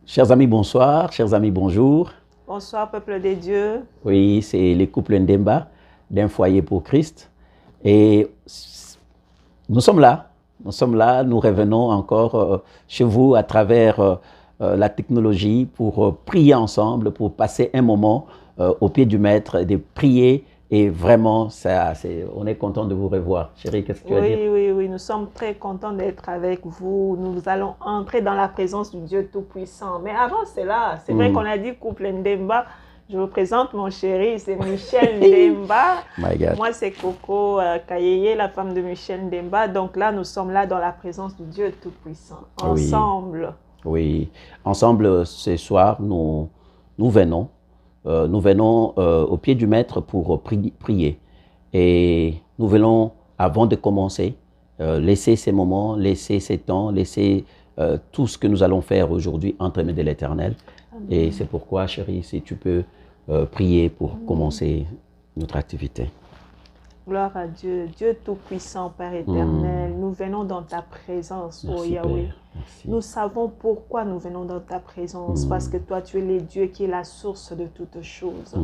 Chers amis, bonsoir. Chers amis, bonjour. Bonsoir, peuple de Dieu. Oui, c'est les couples Ndemba d'un foyer pour Christ. Et nous sommes là. Nous revenons encore chez vous à travers la technologie pour prier ensemble, pour passer un moment au pied du Maître, de prier. Et vraiment, on est content de vous revoir. Chérie, qu'est-ce que tu vas dire? Oui, nous sommes très contents d'être avec vous. Nous allons entrer dans la présence du Dieu Tout-Puissant. Mais avant cela, c'est vrai qu'on a dit couple Ndemba. Je vous présente mon chéri, c'est Michel Ndemba. My God. Moi, c'est Coco Kayeye, la femme de Michel Ndemba. Donc là, nous sommes là dans la présence du Dieu Tout-Puissant, ensemble. Oui, ensemble, ce soir, nous venons. Nous venons au pied du Maître pour prier. Et nous voulons, avant de commencer, laisser ces moments, laisser ces temps, laisser tout ce que nous allons faire aujourd'hui entre les mains de l'Éternel. Et c'est pourquoi, chérie, si tu peux prier pour commencer notre activité. Gloire à Dieu, Dieu Tout-Puissant, Père éternel, nous venons dans ta présence, Merci, oh Yahweh. Père. Merci. Nous savons pourquoi nous venons dans ta présence, parce que toi, tu es le Dieu qui est la source de toutes choses.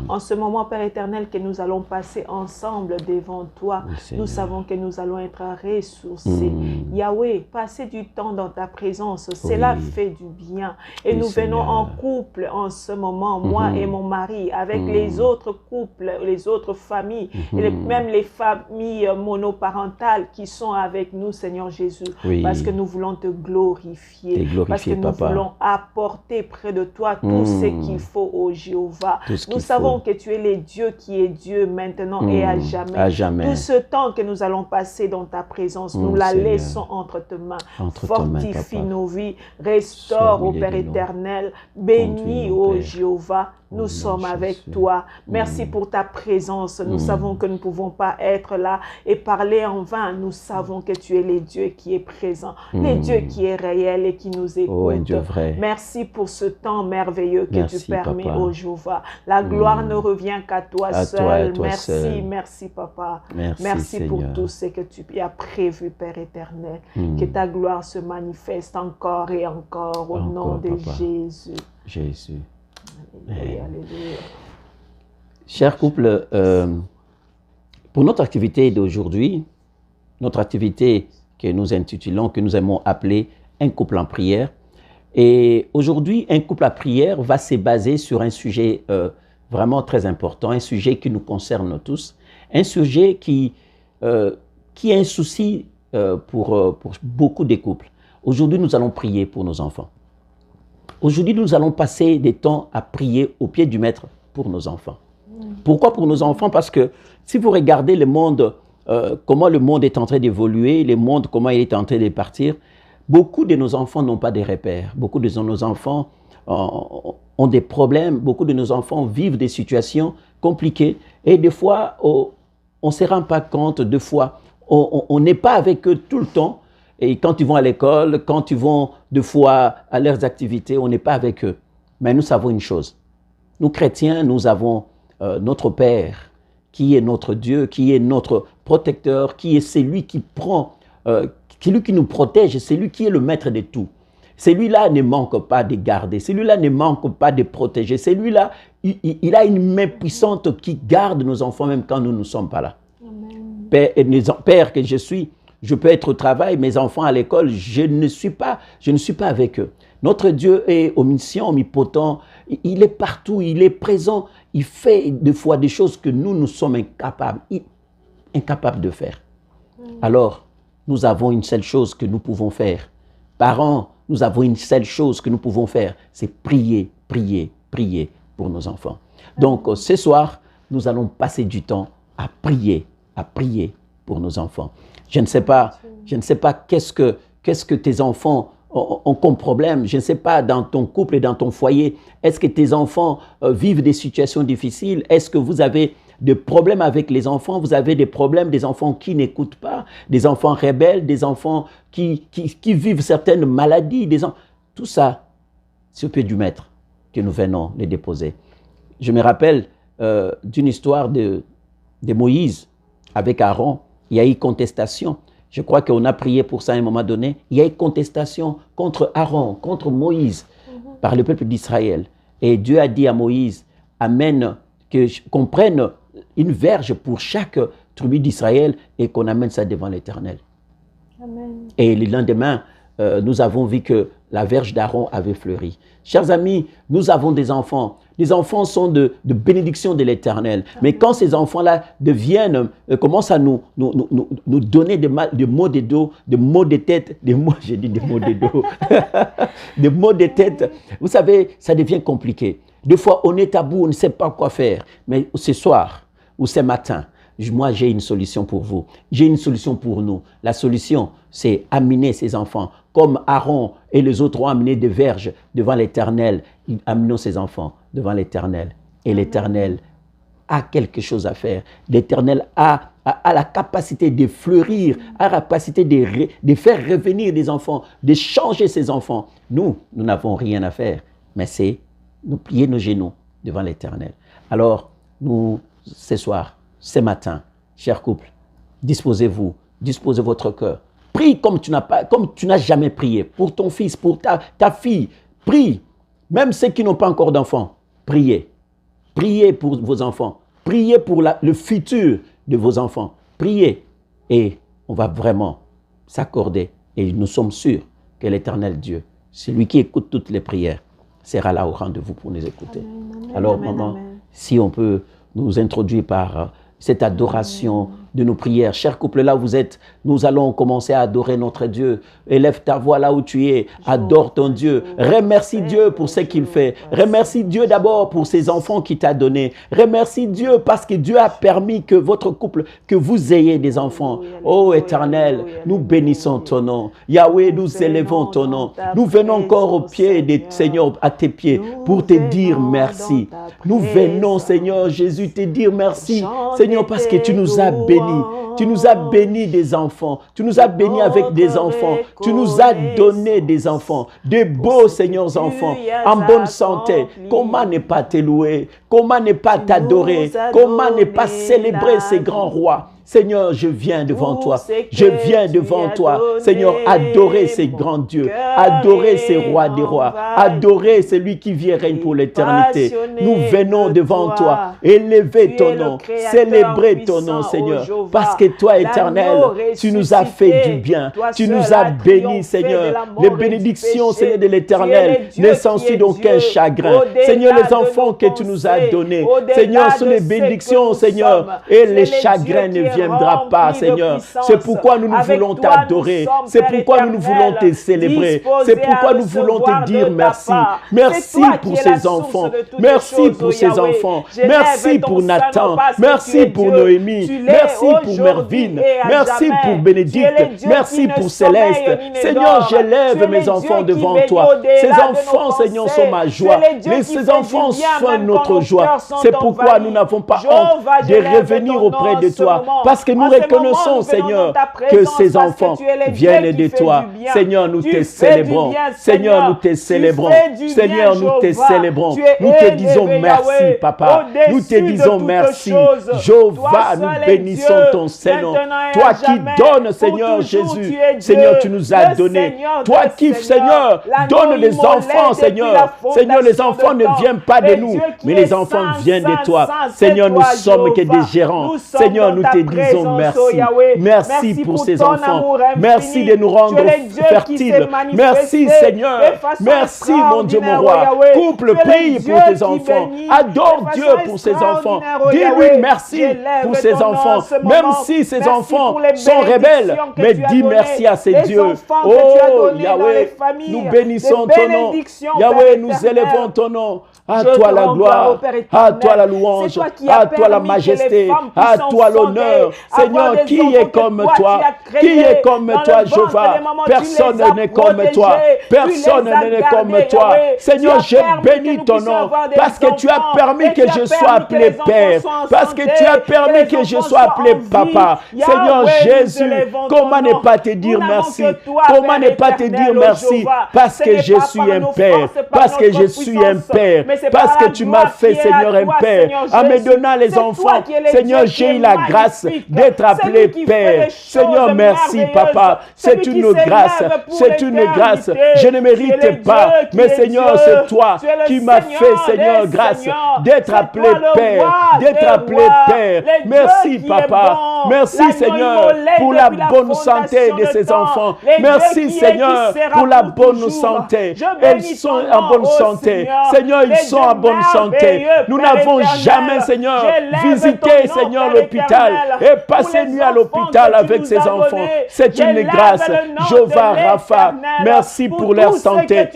En ce moment, Père éternel, que nous allons passer ensemble devant toi, Oui, nous savons que nous allons être ressourcés. Yahweh, passer du temps dans ta présence, cela fait du bien. Et Oui, nous venons Seigneur. en couple en ce moment, moi et mon mari, avec les autres couples, les autres familles, et même les familles monoparentales qui sont avec nous, Seigneur Jésus, Oui. parce que nous voulons te glorifier, Te glorifier, parce que nous Papa. voulons apporter près de toi tout ce qu'il faut au Jéhovah. Tout ce Nous qu'il savons faut. que tu es le Dieu qui est Dieu maintenant et à jamais. À jamais. Tout ce temps que nous allons passer dans ta présence, nous la Seigneur. laissons entre tes mains. Entre tes mains, Fortifie Papa. nos vies, restaure, ô Sois Père milieu de nous. éternel, bénis, Conduis-nous, ô Père. Jéhovah. Au Nous nom sommes de avec Jésus. toi. Merci pour ta présence. Nous savons que nous ne pouvons pas être là et parler en vain. Nous savons que tu es le Dieu qui est présent, le Dieu qui est réel et qui nous écoute. Oh, un Dieu vrai. Merci pour ce temps merveilleux que Merci, tu permets, Papa. ô Jéhovah. La gloire ne revient qu'à toi À seul. toi et toi Merci, seul. merci, Papa. Merci, pour Seigneur. tout ce que tu as prévu, Père éternel. Que ta gloire se manifeste encore et encore au Encore, nom de Papa. Jésus. Jésus. Alléluia, alléluia. Chers couples, pour notre activité d'aujourd'hui, notre activité que nous intitulons, que nous aimons appeler un couple en prière. Et aujourd'hui, un couple en prière va se baser sur un sujet vraiment très important, un sujet qui nous concerne tous, un sujet qui est un souci pour beaucoup de couples. Aujourd'hui, nous allons prier pour nos enfants. Aujourd'hui, nous allons passer des temps à prier au pied du Maître pour nos enfants. Pourquoi pour nos enfants? Parce que si vous regardez le monde, comment le monde est en train d'évoluer, le monde, comment il est en train de partir, beaucoup de nos enfants n'ont pas de repères. Beaucoup de nos enfants ont des problèmes. Beaucoup de nos enfants vivent des situations compliquées. Et des fois, on ne se rend pas compte. Des fois, on n'est pas avec eux tout le temps. Et quand ils vont à l'école, quand ils vont des fois à leurs activités, on n'est pas avec eux. Mais nous savons une chose. Nous, chrétiens, nous avons notre Père, qui est notre Dieu, qui est notre protecteur, qui est celui qui prend, celui qui nous protège, c'est lui qui est le maître de tout. Celui-là ne manque pas de garder, celui-là ne manque pas de protéger, celui-là, il a une main puissante qui garde nos enfants même quand nous ne sommes pas là. Père que je suis, je peux être au travail, mes enfants à l'école, je ne suis pas avec eux. Notre Dieu est omniscient, omnipotent, il est partout, il est présent, il fait des fois des choses que nous sommes incapables de faire. Alors, nous avons une seule chose que nous pouvons faire. Parents, nous avons une seule chose que nous pouvons faire, c'est prier, prier, prier pour nos enfants. Donc, ce soir, nous allons passer du temps à prier pour nos enfants. Je ne sais pas qu'est-ce que tes enfants ont comme problème. Je ne sais pas dans ton couple et dans ton foyer, est-ce que tes enfants vivent des situations difficiles? Est-ce que vous avez des problèmes avec les enfants? Vous avez des problèmes, des enfants qui n'écoutent pas, des enfants rebelles, des enfants qui vivent certaines maladies, tout ça, c'est au pied du Maître que nous venons les déposer. Je me rappelle d'une histoire de Moïse avec Aaron. Il y a eu contestation. Je crois qu'on a prié pour ça à un moment donné. Il y a eu contestation contre Aaron, contre Moïse. par le peuple d'Israël. Et Dieu a dit à Moïse, amène, qu'on prenne une verge pour chaque tribu d'Israël et qu'on amène ça devant l'Éternel. Amen. Et le lendemain, nous avons vu que la verge d'Aaron avait fleuri. Chers amis, nous avons des enfants. Les enfants sont de bénédiction de l'Éternel. Mais quand ces enfants-là commencent à nous donner des maux de dos, des maux de tête, des maux de tête, vous savez, ça devient compliqué. Des fois, on est à bout, on ne sait pas quoi faire. Mais ce soir ou ce matin, moi, j'ai une solution pour vous. J'ai une solution pour nous. La solution, c'est amener ces enfants. Comme Aaron et les autres ont amené des verges devant l'Éternel, amenons ces enfants devant l'Éternel. Et l'Éternel a quelque chose à faire. L'Éternel a la capacité de fleurir, a la capacité de faire revenir des enfants, de changer ces enfants. Nous n'avons rien à faire, mais c'est nous plier nos genoux devant l'Éternel. Alors, ce soir, ce matin, chers couples, disposez-vous, disposez votre cœur. Prie comme tu n'as jamais prié. Pour ton fils, pour ta fille, prie. Même ceux qui n'ont pas encore d'enfants, priez. Priez pour vos enfants. Priez pour le futur de vos enfants. Priez. Et on va vraiment s'accorder. Et nous sommes sûrs que l'Éternel Dieu, celui qui écoute toutes les prières, sera là au rendez-vous pour nous écouter. Amen, alors, amen, maman, amen. si on peut nous introduire par cette adoration de nos prières. Chers couples, là où vous êtes, nous allons commencer à adorer notre Dieu. Élève ta voix là où tu es. Adore ton Dieu. Remercie Dieu pour ce qu'il fait. Remercie Dieu d'abord pour ces enfants qu'il t'a donnés. Remercie Dieu parce que Dieu a permis que votre couple, que vous ayez des enfants. Oh Éternel, nous bénissons ton nom. Yahweh, nous élevons ton nom. Nous venons encore au pied des Seigneur, à tes pieds, pour te dire merci. Nous venons, Seigneur Jésus, te dire merci. Seigneur, parce que tu nous as bénis. Tu nous as bénis des enfants. Tu nous as bénis avec des enfants. Tu nous as donné des enfants. Des beaux, Seigneur, enfants. En bonne santé. Comment ne pas te louer? Comment ne pas t'adorer? Comment ne pas célébrer ces grands rois? Seigneur, je viens devant toi. Je viens devant toi. Seigneur, adorer ces grands dieux. Adorer ces rois des rois. Adorer celui qui vient règne pour l'éternité. Nous venons devant toi. Élever ton nom. Célébrer ton nom, Seigneur. Parce que toi, éternel, tu nous as fait du bien. Tu nous as bénis, Seigneur. Les bénédictions, Seigneur, de l'éternel ne s'ensuivent d'aucun chagrin. Seigneur, les enfants que tu nous as donnés. Seigneur, sont les bénédictions, Seigneur. Et les chagrins ne viendra pas, Seigneur. C'est pourquoi nous voulons t'adorer. C'est pourquoi nous voulons te célébrer. C'est pourquoi nous voulons te dire merci. Merci pour ces enfants. Merci pour ces enfants. Merci pour Nathan. Merci pour Noémie. Merci pour Mervyn. Merci pour Bénédicte. Merci pour Céleste. Seigneur, j'élève mes enfants devant toi. Ces enfants, Seigneur, sont ma joie. Ces enfants sont notre joie. C'est pourquoi nous n'avons pas honte de revenir auprès de toi. Parce que nous reconnaissons, Seigneur, que ces enfants viennent de toi. Seigneur, nous te célébrons. Seigneur, nous te célébrons. Seigneur, nous te célébrons. Nous te disons merci, Papa. Nous te disons merci. Jéhovah, nous bénissons ton Saint-Nom. Toi qui donnes, Seigneur Jésus. Seigneur, tu nous as donné. Toi qui, Seigneur, donnes les enfants, Seigneur. Seigneur, les enfants ne viennent pas de nous, mais les enfants viennent de toi. Seigneur, nous sommes que des gérants. Seigneur, nous te disons merci. Merci pour ces enfants. Merci de nous rendre fertiles. Merci, Seigneur. Merci, mon Dieu, mon roi. Couple, prie pour tes enfants. Adore Dieu pour ses enfants. Dis-lui merci pour ses enfants. Même si ses enfants sont rebelles, mais dis merci à ces dieux. Oh, Yahweh, nous bénissons ton nom. Yahweh, nous élevons ton nom. À toi la gloire, à toi la louange, à toi la majesté, à toi l'honneur. Seigneur, qui est comme toi? Qui est comme toi, Jéhovah? Personne n'est comme toi. Personne n'est comme toi. Seigneur, je bénis ton nom parce que tu as permis que je sois appelé Père. Parce que tu as permis que je sois appelé Papa. Seigneur Jésus, comment ne pas te dire merci? Comment ne pas te dire merci? Parce que je suis un Père. Parce que je suis un Père. Parce que tu m'as fait, Seigneur, un Père, en me donnant les enfants. Seigneur, j'ai eu la grâce d'être appelé Père. Seigneur, merci, Papa. C'est une grâce. C'est une grâce. Je ne mérite pas. Mais Seigneur, c'est toi qui m'as fait, Seigneur, grâce d'être appelé Père. D'être appelé Père. Merci, Papa. Merci, Seigneur, pour la bonne santé de ces enfants. Merci, Seigneur, pour la bonne santé. Ils sont en bonne santé. Seigneur, ils sont en bonne santé. Nous n'avons jamais, Seigneur, visité, Seigneur, l'hôpital et passé nuit à l'hôpital avec ces enfants. C'est une grâce. Jéhovah Rapha, merci pour leur santé.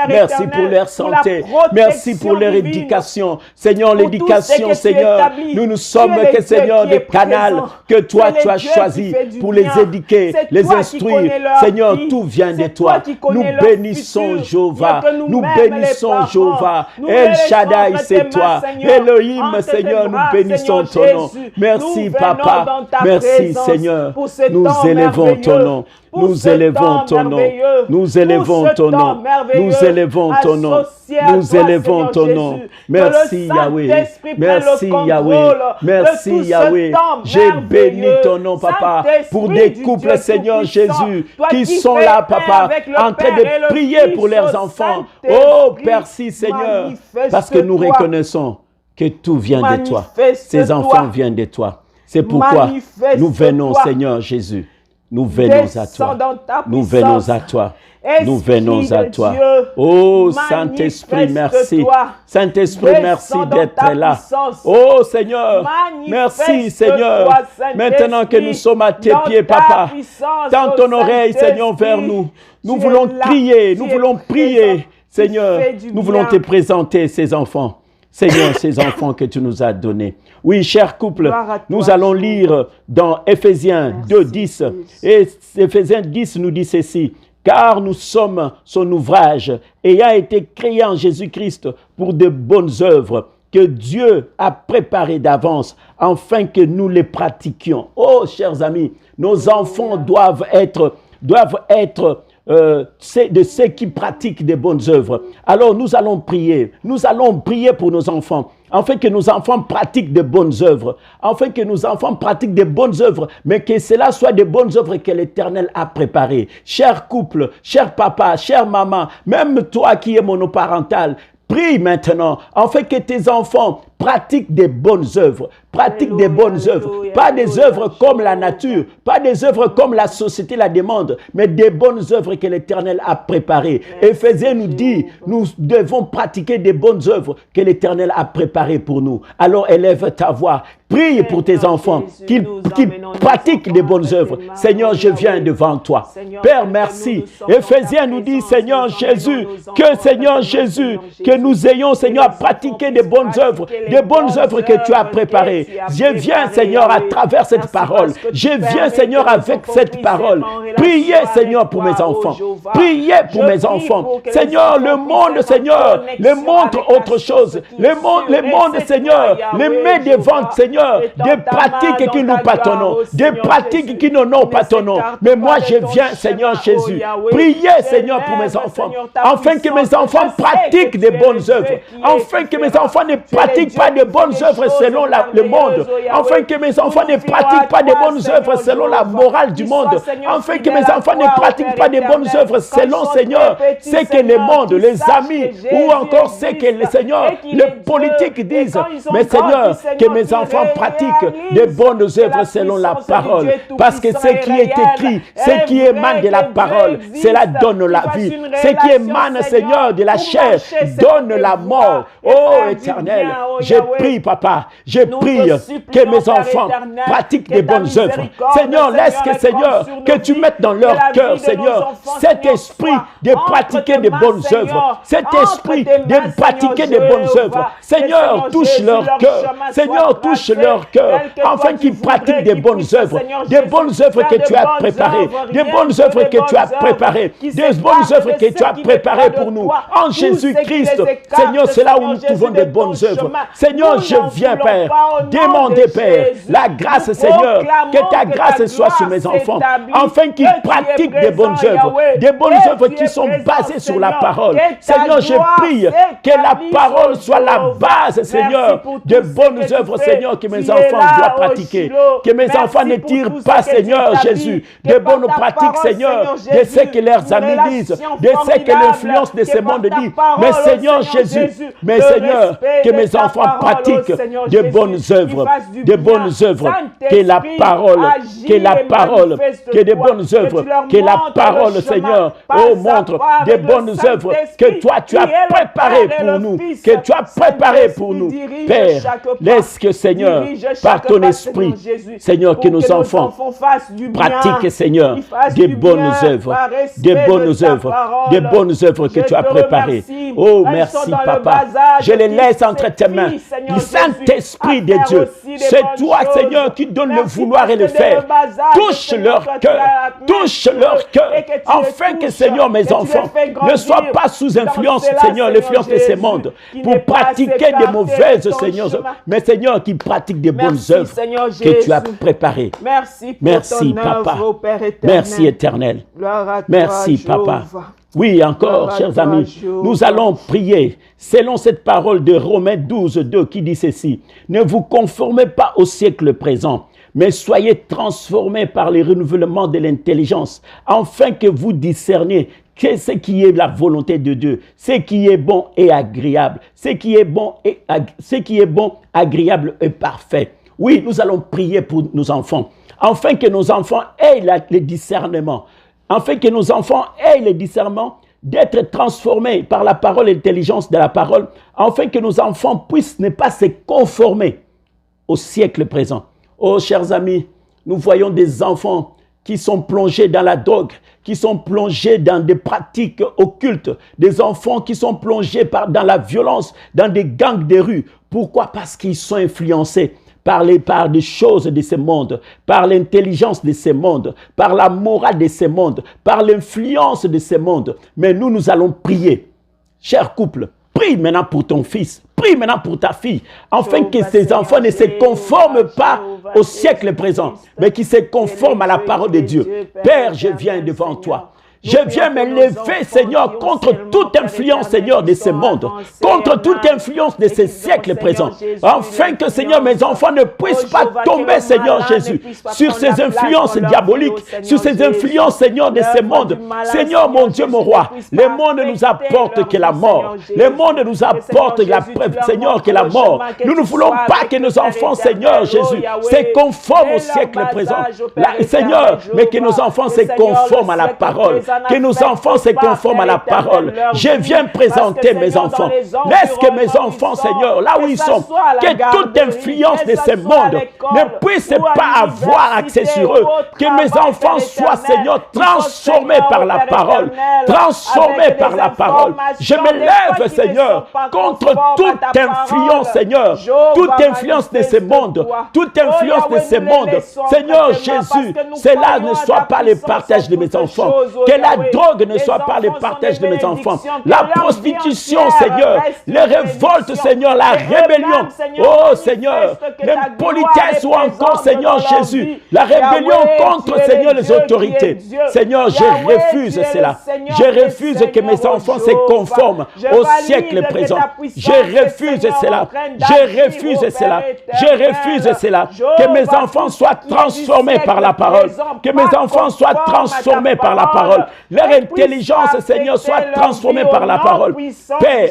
Merci pour leur santé. Merci pour leur éducation. Seigneur, l'éducation, Seigneur, nous ne sommes que, Seigneur, des canaux que toi, tu as choisi pour les éduquer, les instruire. Seigneur, tout vient de toi. Nous bénissons Jéhovah. Nous bénissons Jéhovah. El Shaddai, c'est toi. Elohim, Seigneur, nous bénissons ton nom. Merci, Papa. Merci, Seigneur. Nous élevons ton nom. Nous élevons ton nom. Nous élevons ton nom. Nous élevons ton nom. Nous élevons ton nom. Merci, Yahweh. Merci, Yahweh. Merci, Yahweh. J'ai béni ton nom, Papa, pour des couples, Seigneur Jésus, qui sont là, Papa, en train de prier pour leurs enfants. Oh, merci, Seigneur, parce que nous reconnaissons que tout vient de toi. Ces enfants viennent de toi. C'est pourquoi nous venons, Seigneur Jésus. Nous venons à toi. Nous venons à toi. Nous venons à toi. Oh, Saint-Esprit, merci. Saint-Esprit, merci d'être là. Oh, Seigneur, merci, Seigneur. Maintenant que nous sommes à tes pieds, Papa, tends ton oreille, Seigneur, vers nous. Nous voulons crier, nous voulons prier. Seigneur, nous voulons te présenter ces enfants. Seigneur, ces enfants que tu nous as donnés. Oui, cher couple, nous allons lire dans Éphésiens 2, 10. Et Éphésiens 10 nous dit ceci. Car nous sommes son ouvrage, ayant été créé en Jésus-Christ pour de bonnes œuvres que Dieu a préparées d'avance, afin que nous les pratiquions. Oh, chers amis, nos enfants doivent être de ceux qui pratiquent des bonnes œuvres. Alors nous allons prier pour nos enfants, afin que nos enfants pratiquent de bonnes œuvres, afin que nos enfants pratiquent de bonnes œuvres, mais que cela soit de bonnes œuvres que l'Éternel a préparées. Cher couple, cher papa, chère maman, même toi qui es monoparental, prie maintenant, afin que tes enfants pratiquent des bonnes œuvres. Pratique des bonnes œuvres. Pas des œuvres comme la nature, pas des œuvres comme la société la demande, mais des bonnes œuvres que l'Éternel a préparées. Éphésiens nous dit, nous devons pratiquer des bonnes œuvres que l'Éternel a préparées pour nous. Alors élève ta voix, prie pour tes enfants qui pratiquent des bonnes œuvres. Seigneur, je viens devant toi. Père, merci. Éphésiens nous dit, Seigneur Jésus, que nous ayons, Seigneur, pratiqué des bonnes œuvres que tu as préparées. Je viens, Seigneur, à travers cette parole. Je viens, Seigneur, avec cette parole. Priez, Seigneur, pour mes enfants. Priez pour mes enfants. Seigneur, le monde, Seigneur, le montre autre chose. Le monde, Seigneur, le met devant, Seigneur, des pratiques qui nous pas ton nom. Des pratiques qui n'ont pas ton nom. Mais moi, je viens, Seigneur Jésus. Priez, Seigneur, pour mes enfants. Afin que mes enfants pratiquent des bonnes œuvres. Afin que mes enfants ne pratiquent pas de bonnes œuvres selon le monde. Afin que mes enfants ne pratiquent pas de bonnes œuvres selon la morale du monde. Afin que mes enfants ne pratiquent pas de bonnes œuvres selon, Seigneur, ce que le monde, les amis, ou encore ce que le Seigneur, les politiques disent. Mais Seigneur, que mes enfants pratiquent de bonnes œuvres selon la parole. Parce que ce qui est écrit, ce qui émane de la parole, cela donne la vie. Ce qui émane, Seigneur, de la chair, donne la mort. Oh Éternel, je prie, Papa, je prie que mes enfants pratiquent des bonnes œuvres. Seigneur, laisse que, Seigneur, que tu mettes dans leur cœur, Seigneur, cet esprit de pratiquer des bonnes œuvres. Cet esprit de pratiquer des bonnes œuvres. Seigneur, touche leur cœur. Seigneur, touche leur cœur, afin qu'ils pratiquent des bonnes œuvres. Des bonnes œuvres que tu as préparées. Des bonnes œuvres que tu as préparées. Des bonnes œuvres que tu as préparées pour nous. En Jésus-Christ, Seigneur, c'est là où nous trouvons des bonnes œuvres. Seigneur, je viens, Père. demander, Père, la grâce, Seigneur, que ta grâce soit sur mes enfants, afin qu'ils pratiquent des bonnes œuvres qui sont basées sur la parole. Seigneur, je prie que la parole soit la base, Seigneur, de bonnes œuvres, Seigneur, que mes enfants doivent pratiquer. Que mes enfants ne tirent pas, Seigneur Jésus, de bonnes pratiques, Seigneur, de ce que leurs amis disent, de ce que l'influence de ce monde dit. Mais Seigneur Jésus, mais Seigneur, que mes enfants pratiquent de bonnes œuvres, que la parole, que de bonnes œuvres, que la parole, Seigneur, montre des bonnes œuvres que toi tu as préparées pour nous, que tu as préparées pour nous. Père, laisse que, Seigneur, par ton esprit, Seigneur, que nos enfants pratiquent, Seigneur, des bonnes œuvres, que tu as préparées. Oh, merci, Papa. Je les laisse entre tes mains. Le Saint-Esprit de Dieu, c'est toi, Seigneur, qui donne le vouloir et le faire. Touche leur cœur, afin que, Seigneur, mes enfants ne soient pas sous influence, Seigneur, l'influence de ce monde, pour pratiquer des mauvaises, Seigneur, mais Seigneur, qui pratiquent des bonnes œuvres que tu as préparées. Merci, Papa. Merci, Éternel. Merci, Papa. Oui, encore, chers amis, nous allons prier selon cette parole de Romains 12, 2 qui dit ceci. Ne vous conformez pas au siècle présent, mais soyez transformés par le renouvellement de l'intelligence, afin que vous discerniez ce qui est la volonté de Dieu, ce qui est bon et agréable, ce qui est bon, agréable et parfait. Oui, nous allons prier pour nos enfants, afin que nos enfants aient le discernement, d'être transformés par la parole et l'intelligence de la parole, afin que nos enfants puissent ne pas se conformer au siècle présent. Oh, chers amis, nous voyons des enfants qui sont plongés dans la drogue, qui sont plongés dans des pratiques occultes, des enfants qui sont plongés dans la violence, dans des gangs de rue. Pourquoi? Parce qu'ils sont influencés par des choses de ce monde, par l'intelligence de ce monde, par la morale de ce monde, par l'influence de ce monde. Mais nous allons prier. Cher couple, prie maintenant pour ton fils, prie maintenant pour ta fille, afin que ces enfants ne se conforment pas au siècle présent, mais qu'ils se conforment à la parole de Dieu. Père, je viens devant toi. Je viens me lever, Seigneur, contre toute influence, Seigneur, de ce monde, contre toute influence de ce siècle présent, afin que, Seigneur, mes enfants ne puissent pas tomber, Seigneur Jésus, sur ces influences diaboliques, sur ces influences, Seigneur, de ce monde. Seigneur, mon Dieu, mon roi, le monde nous apporte que la mort. Le monde nous apporte, Seigneur, que la mort. Nous ne voulons pas que nos enfants, Seigneur Jésus, se conforment au siècle présent, Seigneur, mais que nos enfants se conforment à la parole. Que nos enfants se conforment à la parole. Je viens présenter mes enfants. Laisse que mes enfants, Seigneur, là où ils sont, que toute influence de ce monde ne puisse pas avoir accès sur eux. Que mes enfants soient, Seigneur, transformés par la parole. Transformés par la parole. Je me lève, Seigneur, contre toute influence, Seigneur. Toute influence de ce monde. Toute influence de ce monde. Seigneur Jésus, cela ne soit pas le partage de mes enfants. Que la drogue ne soit pas le partage de mes enfants. La prostitution, Seigneur. Les révoltes, Seigneur. La rébellion. Oh, Seigneur. L'impolitesse ou encore, Seigneur Jésus. La rébellion contre, Seigneur, les autorités. Seigneur, je refuse cela. Je refuse que mes enfants se conforment au siècle présent. Je refuse cela. Je refuse cela. Je refuse cela. Que mes enfants soient transformés par la parole. Que mes enfants soient transformés par la parole. Leur intelligence, Seigneur, soit transformée par la parole. Père,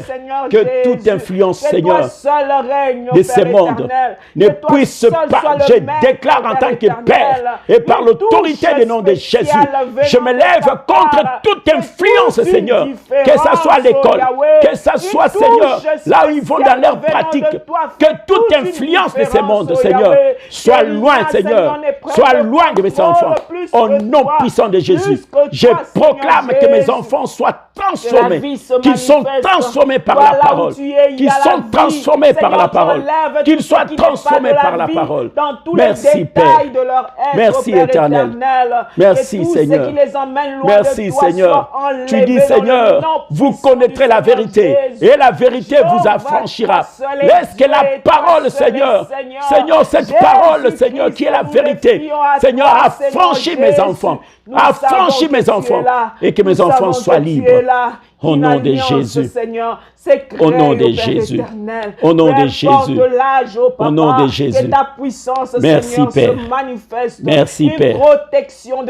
que toute influence, Seigneur, de ce monde ne puisse pas. Je déclare en tant que Père et par l'autorité du nom de Jésus, je me lève contre toute influence, Seigneur, que ce soit à l'école, que ce soit, Seigneur, là où ils vont dans leur pratique, que toute influence de ce monde, Seigneur, soit loin, Seigneur, soit loin de mes enfants. Au nom puissant de Jésus, je proclame que mes enfants soient transformés, qu'ils sont transformés par la parole, qu'ils sont transformés par la parole, qu'ils soient transformés par la parole. Merci Père, merci Éternel, merci Seigneur, merci Seigneur. Tu dis Seigneur, vous connaîtrez la vérité et la vérité vous affranchira. Laisse que la parole Seigneur, Seigneur, cette parole Seigneur qui est la vérité, Seigneur, affranchis mes enfants, affranchis mes enfants et que mes enfants soient libres. Au nom de Jésus, au nom de Jésus, au nom de Jésus, au nom de Jésus. Merci Père, merci Père,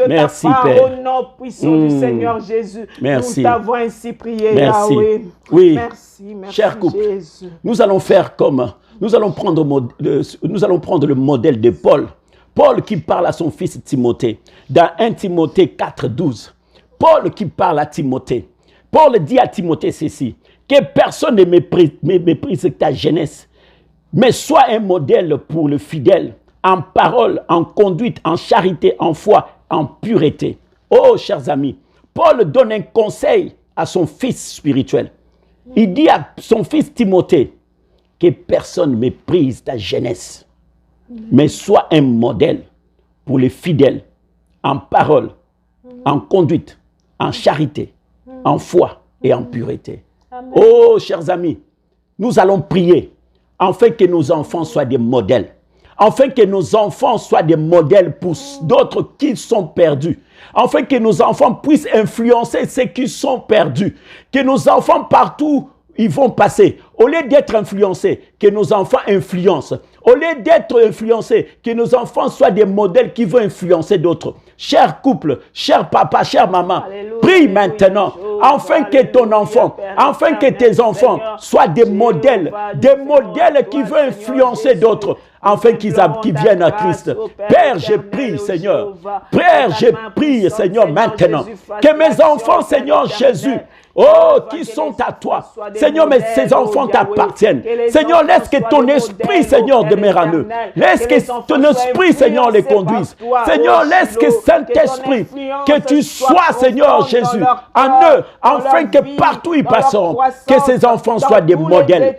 merci Père. Au nom puissant du Seigneur Jésus, merci. Nous t'avons ainsi prié. Merci. Yahweh. Oui, Merci, cher couple, Jésus. nous allons faire comme, nous allons prendre le modèle de Paul. Paul qui parle à son fils Timothée, dans 1 Timothée 4, 12. Paul qui parle à Timothée. Paul dit à Timothée ceci, que personne ne méprise ta jeunesse, mais sois un modèle pour le fidèle, en parole, en conduite, en charité, en foi, en pureté. Oh, chers amis, Paul donne un conseil à son fils spirituel. Il dit à son fils Timothée, que personne ne méprise ta jeunesse, mais sois un modèle pour les fidèles, en parole, en conduite, en charité, en foi et en pureté. Amen. Oh, chers amis, nous allons prier afin que nos enfants soient des modèles. Afin que nos enfants soient des modèles pour d'autres qui sont perdus. Afin que nos enfants puissent influencer ceux qui sont perdus. Que nos enfants partout ils vont passer. Au lieu d'être influencés, que nos enfants influencent. Au lieu d'être influencés, que nos enfants soient des modèles qui vont influencer d'autres. Chers couples, chers papas, chers mamans, Alléluia, prie maintenant, afin que ton enfant, afin que tes enfants soient des modèles qui vont influencer d'autres, afin qu'ils viennent à Christ. Père, je prie, Seigneur. Père, je prie, Seigneur, maintenant, que mes enfants, Seigneur Jésus, oh, qui sont à toi. Seigneur, mais ces enfants t'appartiennent. Seigneur, laisse que ton esprit, Seigneur, demeure en eux. Laisse que ton esprit, Seigneur, les conduise. Seigneur, laisse que Saint-Esprit, que tu sois, Seigneur Jésus, en eux, afin que partout ils passeront, que ces enfants soient des modèles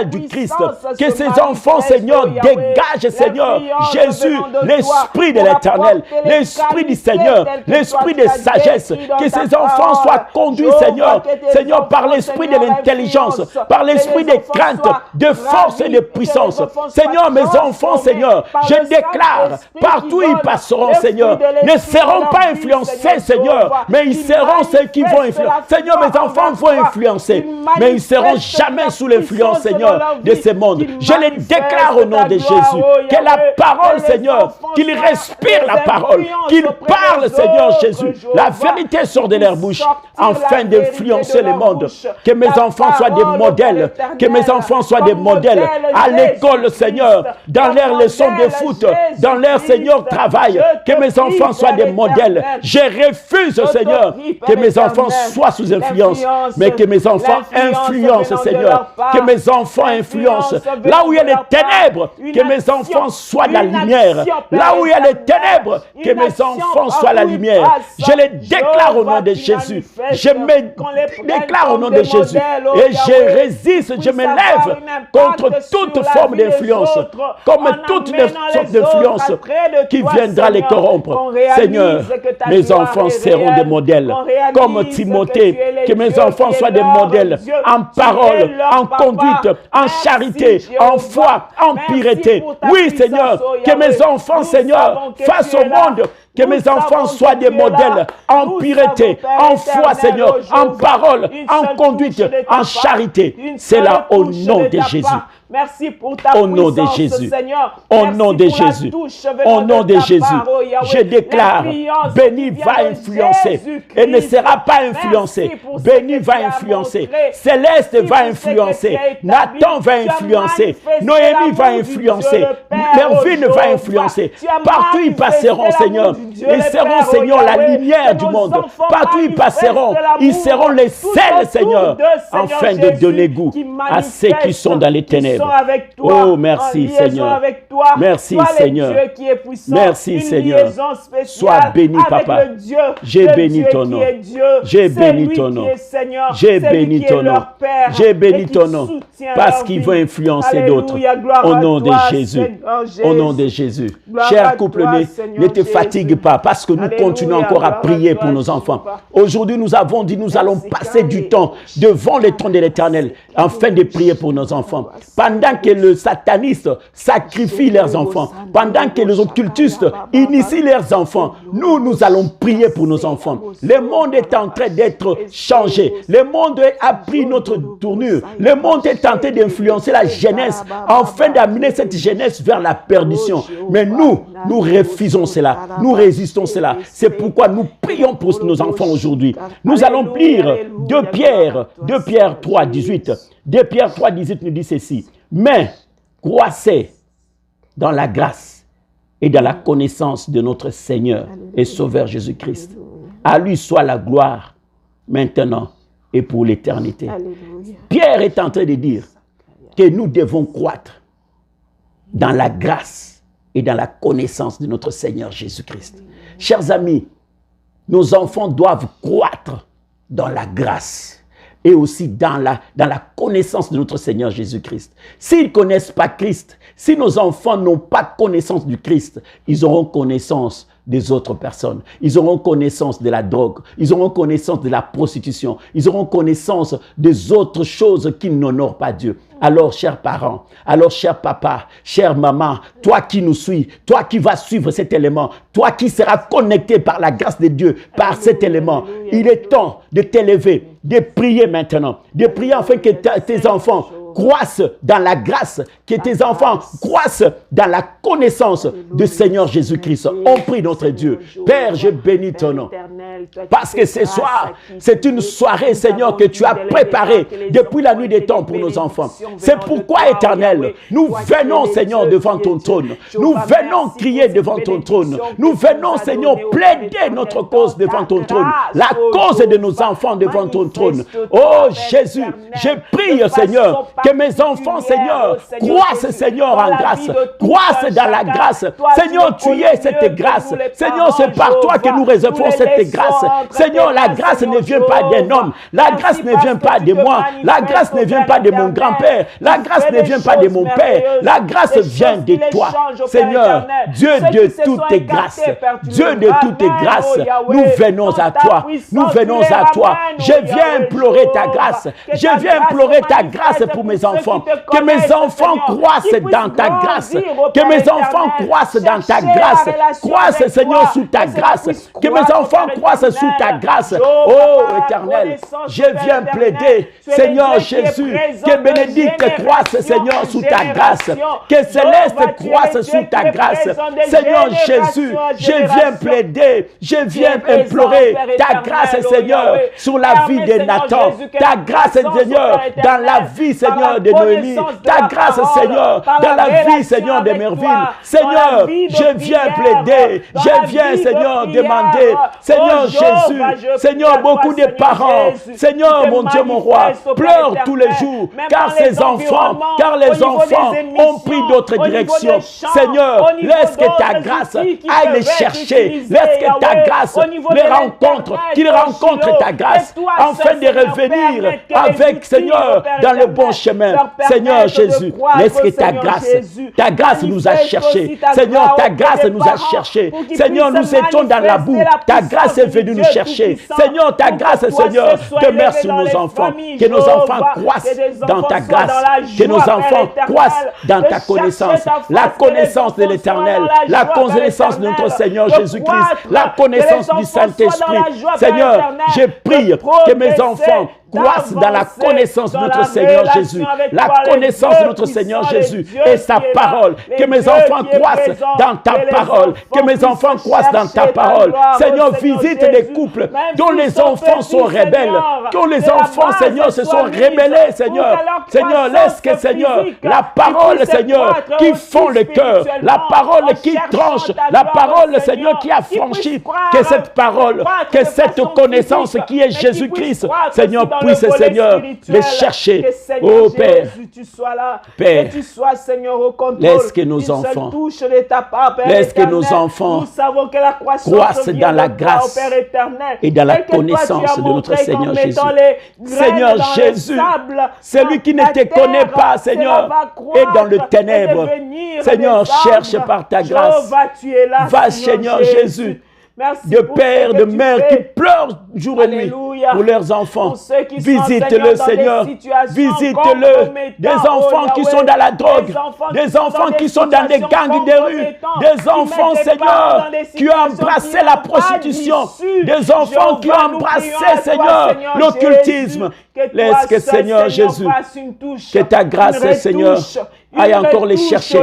du Christ. Que ces enfants, Seigneur, dégagent, Seigneur Jésus, l'esprit de l'Éternel, l'esprit du Seigneur, l'esprit de sagesse. Que ces enfants soient conduits, Seigneur, Seigneur, par l'esprit de l'intelligence, par l'esprit de crainte, de force et de puissance. Seigneur, mes enfants, Seigneur, je déclare, partout où ils passeront, Seigneur, ne seront pas influencés, Seigneur, mais ils seront ceux qui vont influencer. Seigneur, mes enfants vont influencer, mais ils ne seront jamais sous l'influence, Seigneur, de ce monde. Je les déclare au nom de Jésus, que la parole, Seigneur, qu'ils respirent la parole, qu'ils parlent, Seigneur Jésus, la vérité sort de leur bouche, afin d'influencer le monde. Que mes enfants soient des modèles, que mes enfants soient des modèles à l'école, Seigneur, dans leurs leçons de foot, dans leur, Seigneur, travail. Que mes enfants soient des modèles. Je refuse, Seigneur, que mes enfants soient sous influence, mais que mes enfants influencent, Seigneur. Que mes enfants influencent. Là où il y a les ténèbres, que mes enfants soient la lumière. Là où il y a les ténèbres, que mes enfants soient la lumière. Je les déclare au nom de Jésus. Je me déclare au nom de Jésus et je résiste, je me lève contre toute forme d'influence, comme toute sorte d'influence qui viendra les corrompre. Seigneur, mes enfants seront des modèles, comme Timothée, que mes enfants soient des modèles en parole, en conduite, en charité, en foi, en pureté. Oui, Seigneur, que mes enfants, Seigneur, fassent au monde, que mes enfants soient des modèles en pureté, en foi, Seigneur, en parole, en conduite, en charité. C'est là au nom de Jésus. Merci pour ta au nom de Jésus. Seigneur. Au nom de Jésus. Au nom de Jésus. Je déclare, béni va influencer et ne sera pas influencé. Béni va influencer. Céleste va influencer. Nathan va influencer. Noémie va influencer. Mervyn va influencer. Partout ils passeront, Seigneur. Ils seront, Seigneur, la lumière du monde. Partout ils passeront, ils seront les sels, Seigneur, afin de donner goût à ceux qui sont dans les ténèbres. Oh, merci, Seigneur. Merci, Seigneur. Merci, Seigneur. Sois béni, Papa. J'ai béni ton nom. J'ai béni ton nom. J'ai béni ton nom. J'ai béni ton nom. Parce qu'il veut influencer d'autres. Au nom de Jésus. Au nom de Jésus. Cher couple, ne te fatigue pas parce que nous continuons encore à prier pour nos enfants. Aujourd'hui, nous avons dit nous allons passer du temps devant le trône de l'Éternel afin de prier pour nos enfants. Pendant que le sataniste sacrifie leurs enfants, pendant que les occultistes initient leurs enfants, nous allons prier pour nos enfants. Le monde est en train d'être changé. Le monde a pris notre tournure. Le monde est en train d'influencer la jeunesse afin d'amener cette jeunesse vers la perdition. Mais nous refusons cela. Nous résistons cela. C'est pourquoi nous prions pour nos enfants aujourd'hui. Nous allons lire 2 Pierre 3, 18. 2 Pierre 3, 18 nous dit ceci. Mais croissez dans la grâce et dans la connaissance de notre Seigneur et Sauveur Jésus-Christ. À lui soit la gloire maintenant et pour l'éternité. Pierre est en train de dire que nous devons croître dans la grâce et dans la connaissance de notre Seigneur Jésus-Christ. Chers amis, nos enfants doivent croître dans la grâce et aussi dans la connaissance de notre Seigneur Jésus-Christ. S'ils ne connaissent pas Christ, si nos enfants n'ont pas connaissance du Christ, ils auront connaissance des autres personnes. Ils auront connaissance de la drogue. Ils auront connaissance de la prostitution. Ils auront connaissance des autres choses qui n'honorent pas Dieu. Alors, chers parents, alors, cher papa, chère maman, toi qui nous suis, toi qui vas suivre cet élément, toi qui seras connecté par la grâce de Dieu, par cet élément, il est temps de t'élever, de prier maintenant, de prier afin que tes enfants croissent dans la grâce, que tes enfants croissent dans la connaissance du Seigneur Jésus-Christ. On prie notre Dieu. Père, je bénis ton nom. Parce que ce soir, c'est une soirée, Seigneur, que tu as préparée depuis la nuit des temps pour nos enfants. C'est pourquoi, Éternel, nous venons, Seigneur, devant ton trône. Nous venons crier devant ton trône. Nous venons, Seigneur, plaider notre cause devant ton trône. La cause de nos enfants devant ton trône. Oh Jésus, je prie, Seigneur, que mes enfants, Seigneur, croissent, Seigneur, en grâce. Croissent dans la grâce. Seigneur, tu es cette grâce. Seigneur, c'est par toi que nous recevons cette grâce. Seigneur, la grâce ne vient pas d'un homme. La grâce ne vient pas de moi. La grâce ne vient pas de mon grand-père. La grâce ne vient pas de mon père. La grâce vient de toi. Seigneur, Dieu de toutes grâces. Dieu de toutes grâces. Nous venons à toi. Nous venons à toi. Je viens implorer ta grâce. Je viens implorer ta grâce pour mes enfants. Que mes enfants croissent dans ta grâce. Que mes enfants croissent dans ta grâce. Croissent, Seigneur, sous ta grâce. Que mes enfants croissent sous ta grâce. Oh, Éternel, je viens plaider, Seigneur Jésus, que Bénédicte croisse, Seigneur, sous ta grâce. Que Céleste croisse sous ta grâce. Seigneur Jésus, je viens plaider, je viens implorer ta grâce, Seigneur, sur la vie de Nathan. Ta grâce, Seigneur, dans la vie, Seigneur, de Noémie. Ta grâce, Seigneur, dans la vie, Seigneur, de Merville. Seigneur, je viens plaider, je viens, Seigneur, demander. Seigneur Jésus, Seigneur, beaucoup de parents, Seigneur, mon Dieu, mon roi, pleurent tous les jours, car les enfants ont pris d'autres directions. Seigneur, laisse que ta grâce aille les chercher. Laisse que ta grâce les rencontre, qu'ils rencontrent ta grâce, afin de revenir avec, Seigneur, dans le bon chemin. Seigneur Jésus, laisse que ta grâce nous a cherchés. Seigneur, ta grâce nous a cherchés. Seigneur, nous étions dans la boue. Ta grâce est venue nous chercher. Seigneur, ta grâce, Seigneur, demeure sur nos enfants. Que nos enfants croissent dans ta grâce. Que nos enfants croissent dans ta connaissance. La connaissance de l'Éternel. La connaissance de notre Seigneur Jésus-Christ. La connaissance du Saint-Esprit. Seigneur, je prie que mes enfants croissent dans la connaissance de notre Seigneur Jésus. La connaissance de notre Seigneur Jésus et sa parole. Que mes enfants croissent dans ta parole. Que mes enfants croissent dans ta parole. Seigneur, visite les couples dont les enfants sont rebelles. Dont les enfants, Seigneur, se sont rebellés, Seigneur. Seigneur, laisse que, Seigneur, la parole, Seigneur, qui fond le cœur, la parole qui tranche, la parole, Seigneur, qui a franchi, que cette parole, que cette connaissance qui est Jésus-Christ, Seigneur, puisse, Seigneur, les chercher. Oh Père, tu sois là, Père, que tu sois, Seigneur, au contrôle. Laisse que nos enfants, touche de ta part, Père laisse que nos éternel. enfants Nous savons que la croissent dans la grâce Père éternel, et dans la connaissance de notre Seigneur Jésus. Seigneur Jésus, celui qui ne te connaît pas, Seigneur, est dans le ténèbre. Seigneur, cherche par ta grâce. Va, Seigneur Jésus. Merci de pères, de mères qui pleurent jour et nuit pour leurs enfants. Visite-le, Seigneur. Visite-le. Des enfants qui sont dans la drogue, des enfants qui sont dans des gangs des rues, des enfants, Seigneur, qui ont embrassé la prostitution, des enfants qui ont embrassé, Seigneur, l'occultisme. Laisse que, Seigneur Jésus, que ta grâce, Seigneur, aille encore les chercher,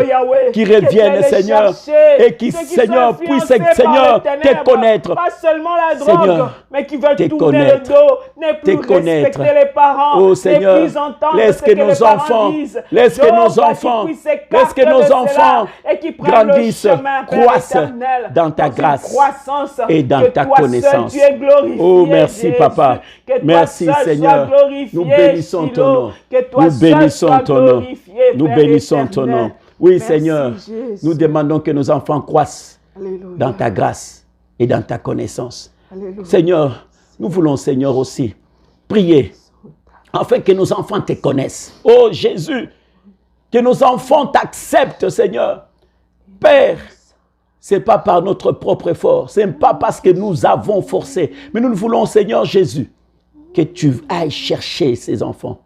qui reviennent, Seigneur, et qui, Seigneur, puissent, Seigneur, te connaître. Pas seulement la drogue, Seigneur, mais qui veulent te tourner le connaître, dos, ne te plus connaître. respecter les parents, Oh Seigneur, ne plus entendre laisse ce que que nos les parents enfants, disent. laisse que Jéhovah, nos enfants, qui puisse laisse que s'écarter nos de enfants cela et qui prennent le grandissent, chemin, Père croissent éternel, dans ta une grâce croissance, et dans que ta toi seul, connaissance. tu es glorifié, Oh, merci, Jésus. Papa. Que toi Merci, seul Seigneur. sois glorifié, Nous bénissons ton Shiloh. nom. Que toi Nous seul bénissons sois ton nom. glorifié, Nous Père bénissons ton éternel. nom. Oui, Merci, Seigneur, Jésus. nous demandons que nos enfants croissent Alléluia. dans ta grâce et dans ta connaissance. Alléluia. Seigneur, nous voulons, Seigneur, aussi prier afin que nos enfants te connaissent. Oh Jésus, que nos enfants t'acceptent, Seigneur. Père, ce n'est pas par notre propre effort, ce n'est pas parce que nous avons forcé, mais nous voulons, Seigneur Jésus, que tu ailles chercher ces enfants,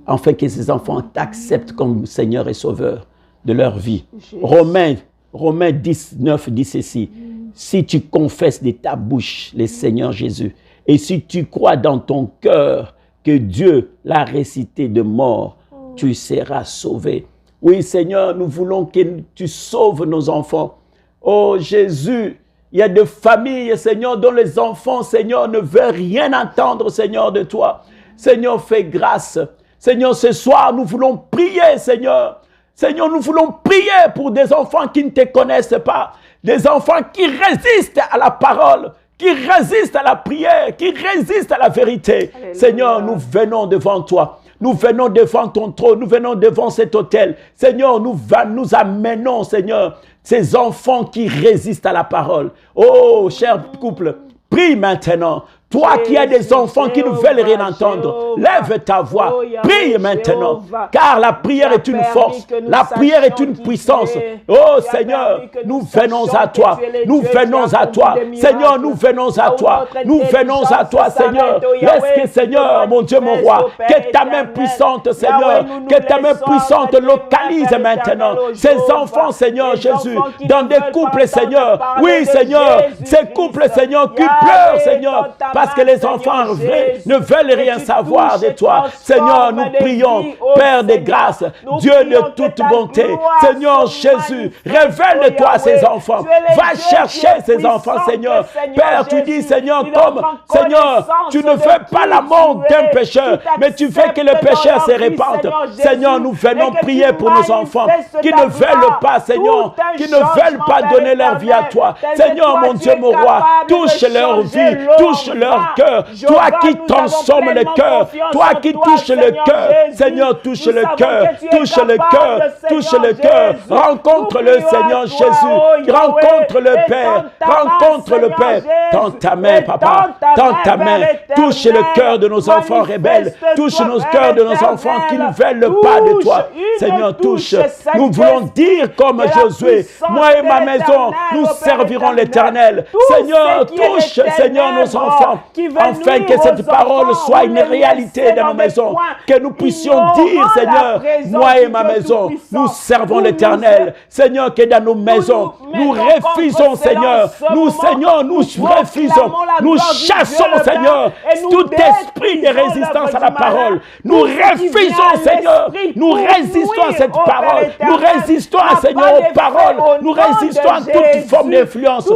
afin que ces enfants t'acceptent comme Seigneur et Sauveur de leur vie. Romains 19 dit ceci: si tu confesses de ta bouche le Seigneur Jésus, et si tu crois dans ton cœur que Dieu l'a ressuscité de mort, tu seras sauvé. Oui, Seigneur, nous voulons que tu sauves nos enfants. Oh Jésus, il y a des familles, Seigneur, dont les enfants, Seigneur, ne veulent rien entendre, Seigneur, de toi. Seigneur, fais grâce. Seigneur, ce soir, nous voulons prier, Seigneur. Seigneur, nous voulons prier pour des enfants qui ne te connaissent pas. Des enfants qui résistent à la parole, qui résistent à la prière, qui résistent à la vérité. Alléluia. Seigneur, nous venons devant toi. Nous venons devant ton trône, nous venons devant cet autel. Seigneur, nous amenons, Seigneur, ces enfants qui résistent à la parole. Oh, cher couple, prie maintenant. Toi qui as des enfants qui ne veulent rien entendre, lève ta voix, prie maintenant, car la prière est une force, la prière est une puissance. Oh Seigneur, nous venons à toi, nous venons à toi, Seigneur, nous venons à toi, nous venons à toi, Seigneur. Laisse que, Seigneur, mon Dieu, mon roi, que ta main puissante, Seigneur, que ta main puissante localise maintenant ces enfants, Seigneur Jésus, dans des couples, Seigneur. Oui, Seigneur, ces couples, Seigneur, qui pleurent, Seigneur, parce que les enfants ne veulent rien savoir de toi. Seigneur, nous prions, Père de grâce, Dieu de toute bonté. Seigneur Jésus, révèle-toi à ces enfants. Va chercher ces enfants, Seigneur. Père, tu dis, Seigneur, comme, Seigneur, tu ne veux pas la mort d'un pécheur, mais tu veux que le pécheur se répande. Seigneur, nous venons prier pour nos enfants qui ne veulent pas, Seigneur, qui ne veulent pas donner leur vie à toi. Seigneur, mon Dieu, mon roi, touche leur vie, touche leur cœur, toi qui transformes le cœur, toi qui touches le cœur, Seigneur, touche le cœur, touche le cœur, touche le cœur, rencontre le Seigneur Jésus, rencontre le Père, rencontre le Père, tends ta main, Papa, tends ta main, touche le cœur de nos enfants rebelles, touche nos cœurs de nos enfants qui ne veulent pas de toi, Seigneur, touche, nous voulons dire comme Josué, moi et ma maison, nous servirons l'Éternel, Seigneur, touche, Seigneur, nos enfants, afin que cette parole soit une réalité dans nos maisons. Que nous puissions dire, Seigneur, moi et ma maison, nous servons l'Éternel. Seigneur, que dans nos maisons, nous refusons, Seigneur, nous, Seigneur, nous refusons, nous chassons, Seigneur, tout esprit de résistance à la parole. Nous refusons, Seigneur, nous résistons à cette parole, nous résistons, Seigneur, aux paroles, nous résistons à toute forme d'influence,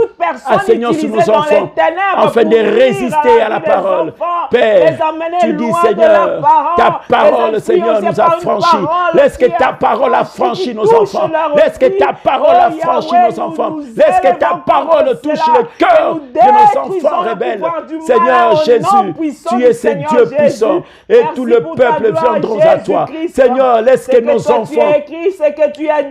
Seigneur, sur nos enfants, afin de résister à la parole. Père, tu dis, Seigneur, ta parole, Seigneur, nous a franchis. Laisse que ta parole a franchi nos enfants. Laisse que ta parole a franchi nos enfants. Laisse que ta parole touche le cœur de nos enfants rebelles. Seigneur Jésus, tu es ce Dieu puissant et tout le peuple viendront à toi. Seigneur, laisse que nos enfants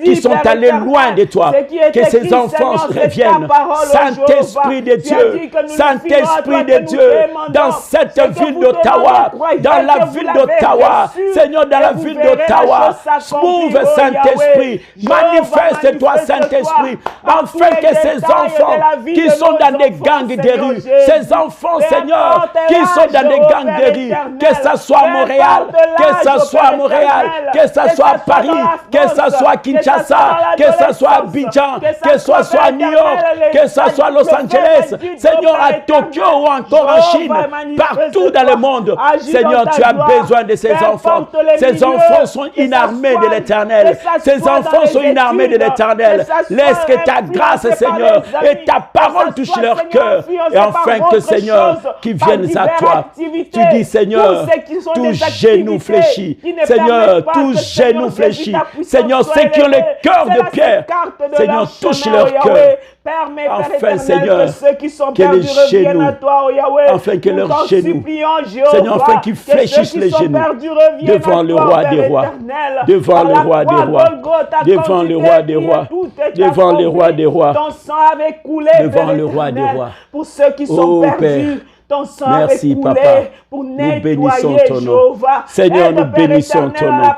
qui sont allés loin de toi, que ces enfants reviennent. Saint-Esprit de Dieu, Saint-Esprit de Dieu, dans cette ville d'Ottawa, dans la ville d'Ottawa, Seigneur, dans la ville d'Ottawa, move Saint-Esprit, manifeste-toi Saint-Esprit, afin que ces enfants qui sont dans des gangs de rue, ces enfants, Seigneur, qui sont dans des gangs de rue, que ce soit à Montréal, que ce soit à Montréal, que ce soit à Paris, que ce soit à Kinshasa, que ce soit à Abidjan, que ce soit à New York, que ce soit à Los Angeles, Seigneur, à Tokyo ou encore en Chine, partout dans le monde, Seigneur, tu as besoin de ces enfants. Ces enfants sont inarmés de l'Éternel. Ces enfants sont inarmés de l'Éternel. Laisse que ta grâce, Seigneur, et ta parole touche leur cœur. Et enfin que, Seigneur, qu'ils viennent à toi. Tu dis, Seigneur, tous genoux fléchis. Seigneur, tous genoux fléchis. Seigneur, ceux qui ont le cœur de pierre, Seigneur, touche leur cœur. Permets, enfin, Seigneur, que ceux qui sont que perdus les genoux, reviennent à toi, oh Yahweh. afin que leurs genoux, Jéhovah, Seigneur, afin qu'ils fléchissent les genoux devant le roi des rois, devant le roi des rois, devant le roi des rois, devant le roi des rois, ton sang avait coulé devant le roi des rois. Pour ceux qui sont perdus. Ton sang merci, avait coulé Papa. pour Nous bénissons nettoyer, ton nom. Jéhovah. Seigneur, nous bénissons ton nom.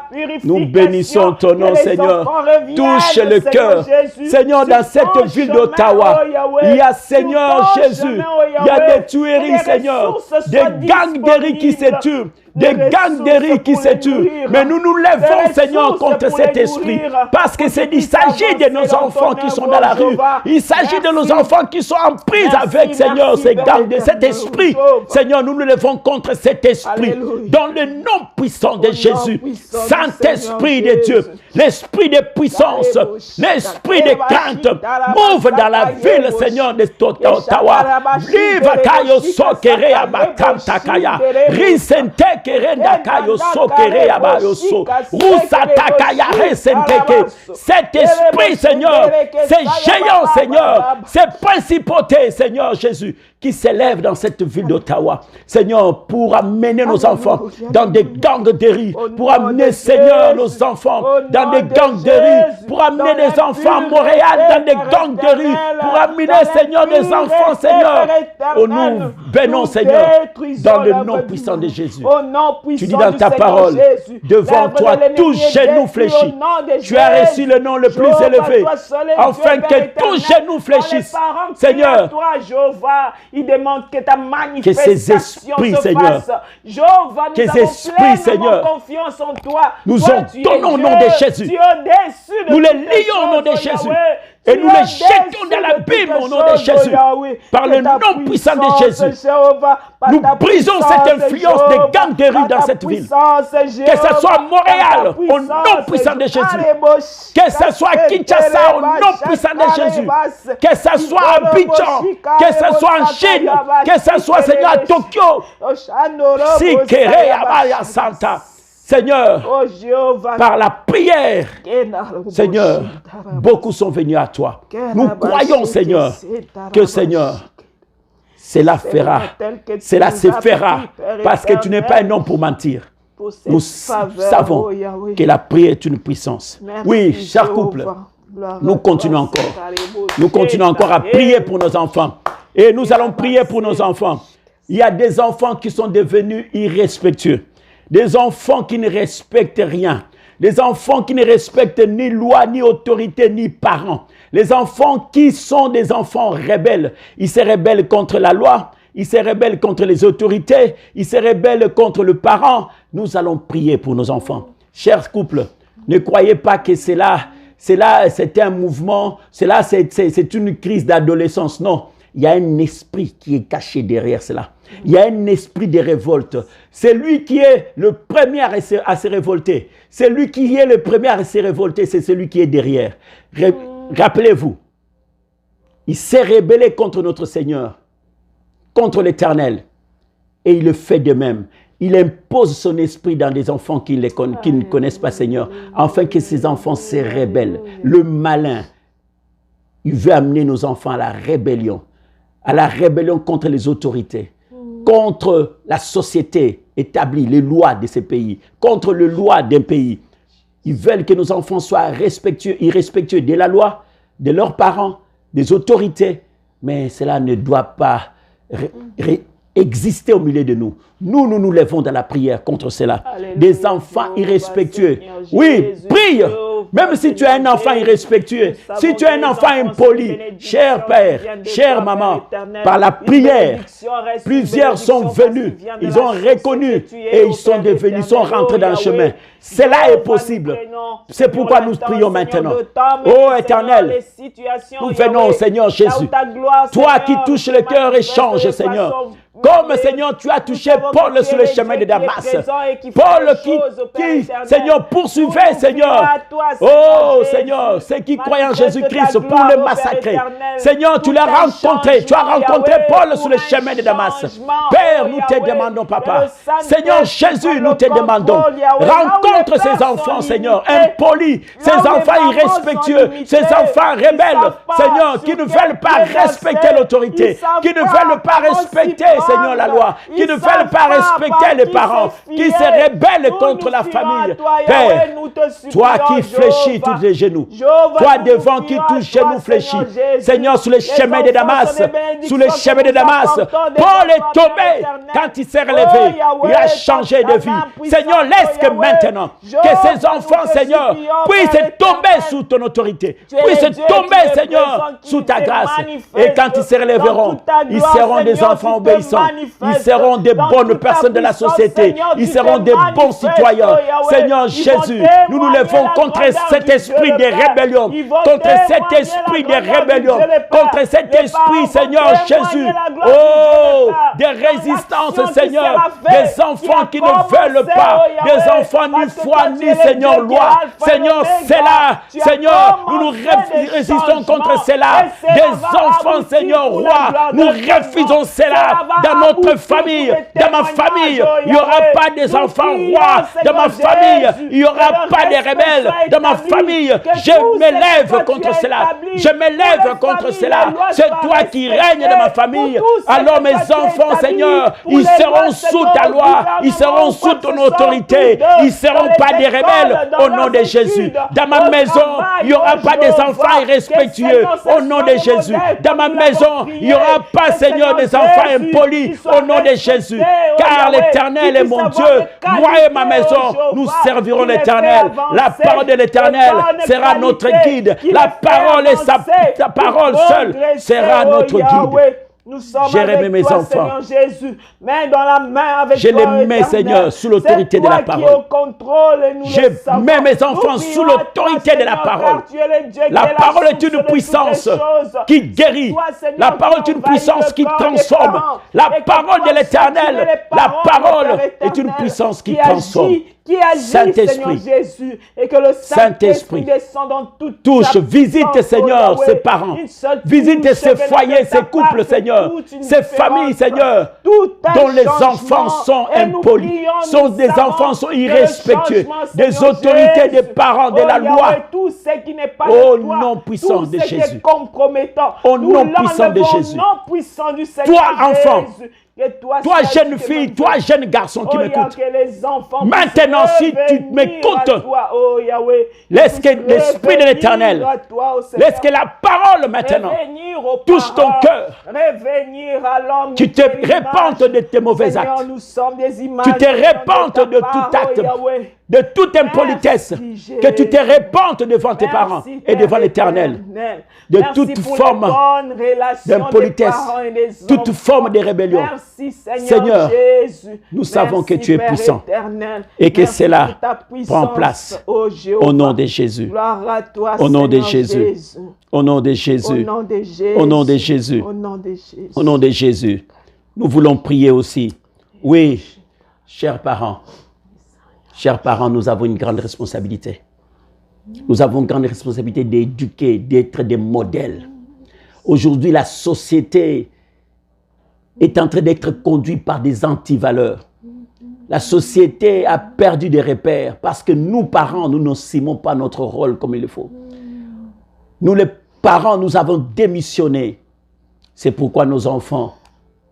Nous bénissons ton nom, Seigneur. Touche le cœur. Seigneur, dans cette ville d'Ottawa, il y a, Seigneur Jésus, il y a des tueries, Seigneur, des gangs de rue qui se tuent. Des gangs de rue qui se tuent. Mais nous nous levons, Seigneur, contre cet esprit. Parce que il s'agit de nos enfants qui sont dans la rue. Il s'agit de nos enfants qui sont en prise avec, Seigneur, ces gangs, de cet esprit. Seigneur, nous nous levons contre cet esprit. Dans le nom puissant de Jésus. Saint-Esprit de Dieu. L'esprit de puissance. L'esprit de crainte. Move dans la ville, Seigneur, de Ottawa. Vive Kayo Sokere Abatam Takaya. Risente Kerenda Kayo Sokere Abayoso. Rusata Kaya Resenteke. Cet esprit, Seigneur, ces géants, Seigneur, ces principautés, Seigneur Jésus, qui s'élèvent dans cette ville d'Ottawa, Seigneur, pour amener nos enfants dans des gangs de rue, pour amener, Seigneur, nos enfants dans des gangs de rue, pour amener des enfants à Montréal dans des gangs de rue, pour amener, Seigneur, des enfants, Seigneur. Oh, nous bénissons, Seigneur, dans le nom puissant de Jésus. Tu dis dans ta parole, devant toi, tous genoux fléchis. Tu as reçu le nom le plus élevé, afin que tous genoux fléchissent. Seigneur, il demande que ta manifestation que ces esprits, Seigneur, que ces esprits, Seigneur, confiance en toi. Nous ordonnons au nom de Jésus. Nous les lions au nom de Jésus. Et nous les jetons dans l'abîme au nom de Jésus. Par le nom puissant de Jésus. Nous brisons cette influence des gangs de rue dans cette ville. Que ce soit à Montréal, au nom puissant de Jésus. Que ce soit à Kinshasa, au nom puissant de Jésus. Que ce soit à Abidjan, que ce soit en Chine, que ce soit, Seigneur, à Tokyo. Sikere Abaya Santa. Seigneur, par la prière, Seigneur, beaucoup sont venus à toi. Nous croyons, Seigneur, que, Seigneur, cela fera, cela se fera, parce que tu n'es pas un homme pour mentir. Nous savons que la prière est une puissance. Oui, cher couple, nous continuons encore. Nous continuons encore à prier pour nos enfants. Et nous allons prier pour nos enfants. Il y a des enfants qui sont devenus irrespectueux. Des enfants qui ne respectent rien. Des enfants qui ne respectent ni loi, ni autorité, ni parents. Les enfants qui sont des enfants rebelles. Ils se rebellent contre la loi. il se rebelle contre les autorités, il se rebelle contre le parent. Nous allons prier pour nos enfants. Chers couples, ne croyez pas que c'est un mouvement, c'est une crise d'adolescence. Non, il y a un esprit qui est caché derrière cela. Il y a un esprit de révolte. C'est lui qui est le premier à se révolter. C'est lui qui est le premier à se révolter. C'est celui qui est derrière. Rappelez-vous, il s'est rebellé contre notre Seigneur, contre l'Éternel. Et il le fait de même. Il impose son esprit dans des enfants qui ne connaissent pas Seigneur, afin que ces enfants se rebellent. Le malin, il veut amener nos enfants à la rébellion contre les autorités, contre la société établie, les lois de ces pays, contre les lois d'un pays. Ils veulent que nos enfants soient irrespectueux de la loi, de leurs parents, des autorités. Mais cela ne doit pas exister au milieu de nous. Nous lèvons dans la prière contre cela. Alléluia, des enfants irrespectueux. Oui, prie. Même si tu es un enfant irrespectueux, si tu es un enfant impoli, cher père, chère maman, par la prière, plusieurs sont venus, ils ont reconnu et ils sont rentrés dans le chemin. Cela est possible. C'est pourquoi nous prions maintenant. Ô Éternel, nous venons au Seigneur Jésus. Toi qui touches le cœur et changes, Seigneur. Comme, Seigneur, tu as touché Paul sur le chemin de Damas. Paul qui Seigneur, poursuivait, Seigneur. Oh, Seigneur, ceux qui croient en Jésus-Christ pour le massacrer. Seigneur, tu l'as rencontré. Tu as rencontré Paul sur le chemin de Damas. Père, nous te demandons, Papa. Seigneur Jésus, nous te demandons. Rencontre ces enfants, Seigneur, impolis, ces enfants irrespectueux, ces enfants rebelles, Seigneur, qui ne veulent pas respecter l'autorité, qui ne veulent pas respecter, Seigneur, la loi, qui ne veulent pas respecter les parents, qui se rebellent contre la famille. Père, toi qui fléchis tous les genoux, toi devant qui tous les genoux fléchis, Seigneur, sur les chemins de Damas, sur les chemins de Damas, Paul est tombé quand il s'est relevé, il a changé de vie. Seigneur, laisse que maintenant, que ces enfants, Seigneur, puissent tomber sous ton autorité, puissent tomber, Seigneur, sous ta grâce. Et quand ils se relèveront, ils seront des enfants obéissants. Ils seront des bonnes personnes de la société. Ils seront des bons citoyens. Seigneur Jésus, nous nous levons contre cet esprit de rébellion. Contre cet esprit de rébellion. Contre cet esprit, Seigneur Jésus. Oh, des résistances, Seigneur. Des enfants qui ne veulent pas. Des enfants ni foi ni, Seigneur, loi. Seigneur, c'est là. Seigneur, nous nous résistons contre cela. Des enfants, Seigneur, roi. Nous refusons cela. Dans notre famille, dans ma famille, il n'y aura pas des enfants rois. Dans ma famille, il n'y aura pas de rebelles. Dans ma famille, je me lève contre cela. Je me lève contre cela. C'est toi qui règnes dans ma famille. Alors mes enfants, Seigneur, ils seront sous ta loi. Ils seront sous ton autorité. Ils ne seront pas des rebelles au nom de Jésus. Dans ma maison, il n'y aura pas des enfants irrespectueux au nom de Jésus. Dans ma maison, il n'y aura pas, Seigneur, des enfants impolis au nom de Jésus. Car l'Éternel est mon Dieu. Moi et ma maison, nous servirons l'Éternel. La parole de l'Éternel sera notre guide. La parole et sa parole seule sera notre guide. J'ai remis mes enfants. Jésus, main dans la main avec je les mets, Seigneur, sous l'autorité de la parole. Je mets mes enfants sous l'autorité de la parole. La parole est une puissance qui guérit. La parole est une puissance qui transforme. La parole de l'Éternel, la parole est une puissance qui transforme. Saint-Esprit, Jésus, et que le Saint-Esprit descende dans toute touche, visite, Seigneur, ses parents, visite ses foyers, ses couples, Seigneur, ses familles, Seigneur, dont les enfants sont impolis, des enfants sont irrespectueux, des autorités, des parents, de la loi. Au nom puissant de Jésus, au nom puissant de Jésus, toi, enfant, toi, jeune fille, toi, jeune garçon qui m'écoute, maintenant, si tu m'écoutes, laisse que l'Esprit de l'Éternel, laisse que la parole maintenant touche ton cœur. Tu te repentes de tes mauvais actes. Tu te repentes de tout acte de toute impolitesse, que tu te répandes devant tes parents et devant l'Éternel, de toute forme d'impolitesse, toute forme de rébellion. Merci, Seigneur, nous savons que tu es puissant et que cela prend place au nom de Jésus. Gloire à toi, au nom de Seigneur Jésus. Au nom de Jésus. Au nom de Jésus. Au nom de Jésus. Au nom de Jésus. Au nom de Jésus. Nous voulons prier aussi. Oui, chers parents, nous avons une grande responsabilité. Nous avons une grande responsabilité d'éduquer, d'être des modèles. Aujourd'hui, la société est en train d'être conduite par des antivaleurs. La société a perdu des repères parce que nous, parents, nous n'assumons pas notre rôle comme il le faut. Nous, les parents, nous avons démissionné. C'est pourquoi nos enfants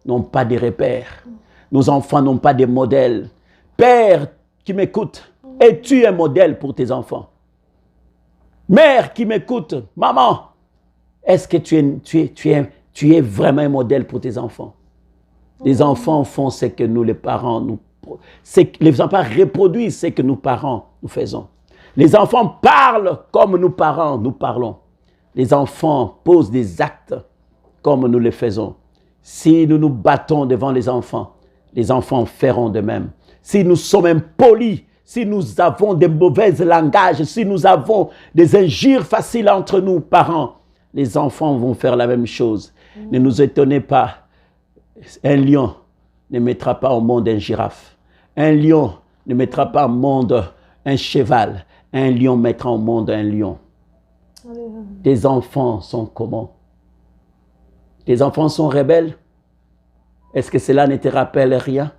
n'ont pas de repères. Nos enfants n'ont pas de modèles. Père qui m'écoute, es-tu un modèle pour tes enfants? Mère qui m'écoute, maman, est-ce que tu es vraiment un modèle pour tes enfants? Les enfants font ce que nous, les parents, les enfants reproduisent ce que nous, parents, nous faisons. Les enfants parlent comme nous, parents, nous parlons. Les enfants posent des actes comme nous les faisons. Si nous nous battons devant les enfants feront de même. Si nous sommes impolis, si nous avons des mauvais langages, si nous avons des injures faciles entre nous, parents, les enfants vont faire la même chose. Ne nous étonnez pas. Un lion ne mettra pas au monde un girafe. Un lion ne mettra pas au monde un cheval. Un lion mettra au monde un lion. Tes enfants sont comment? Tes enfants sont rebelles? Est-ce que cela ne te rappelle rien?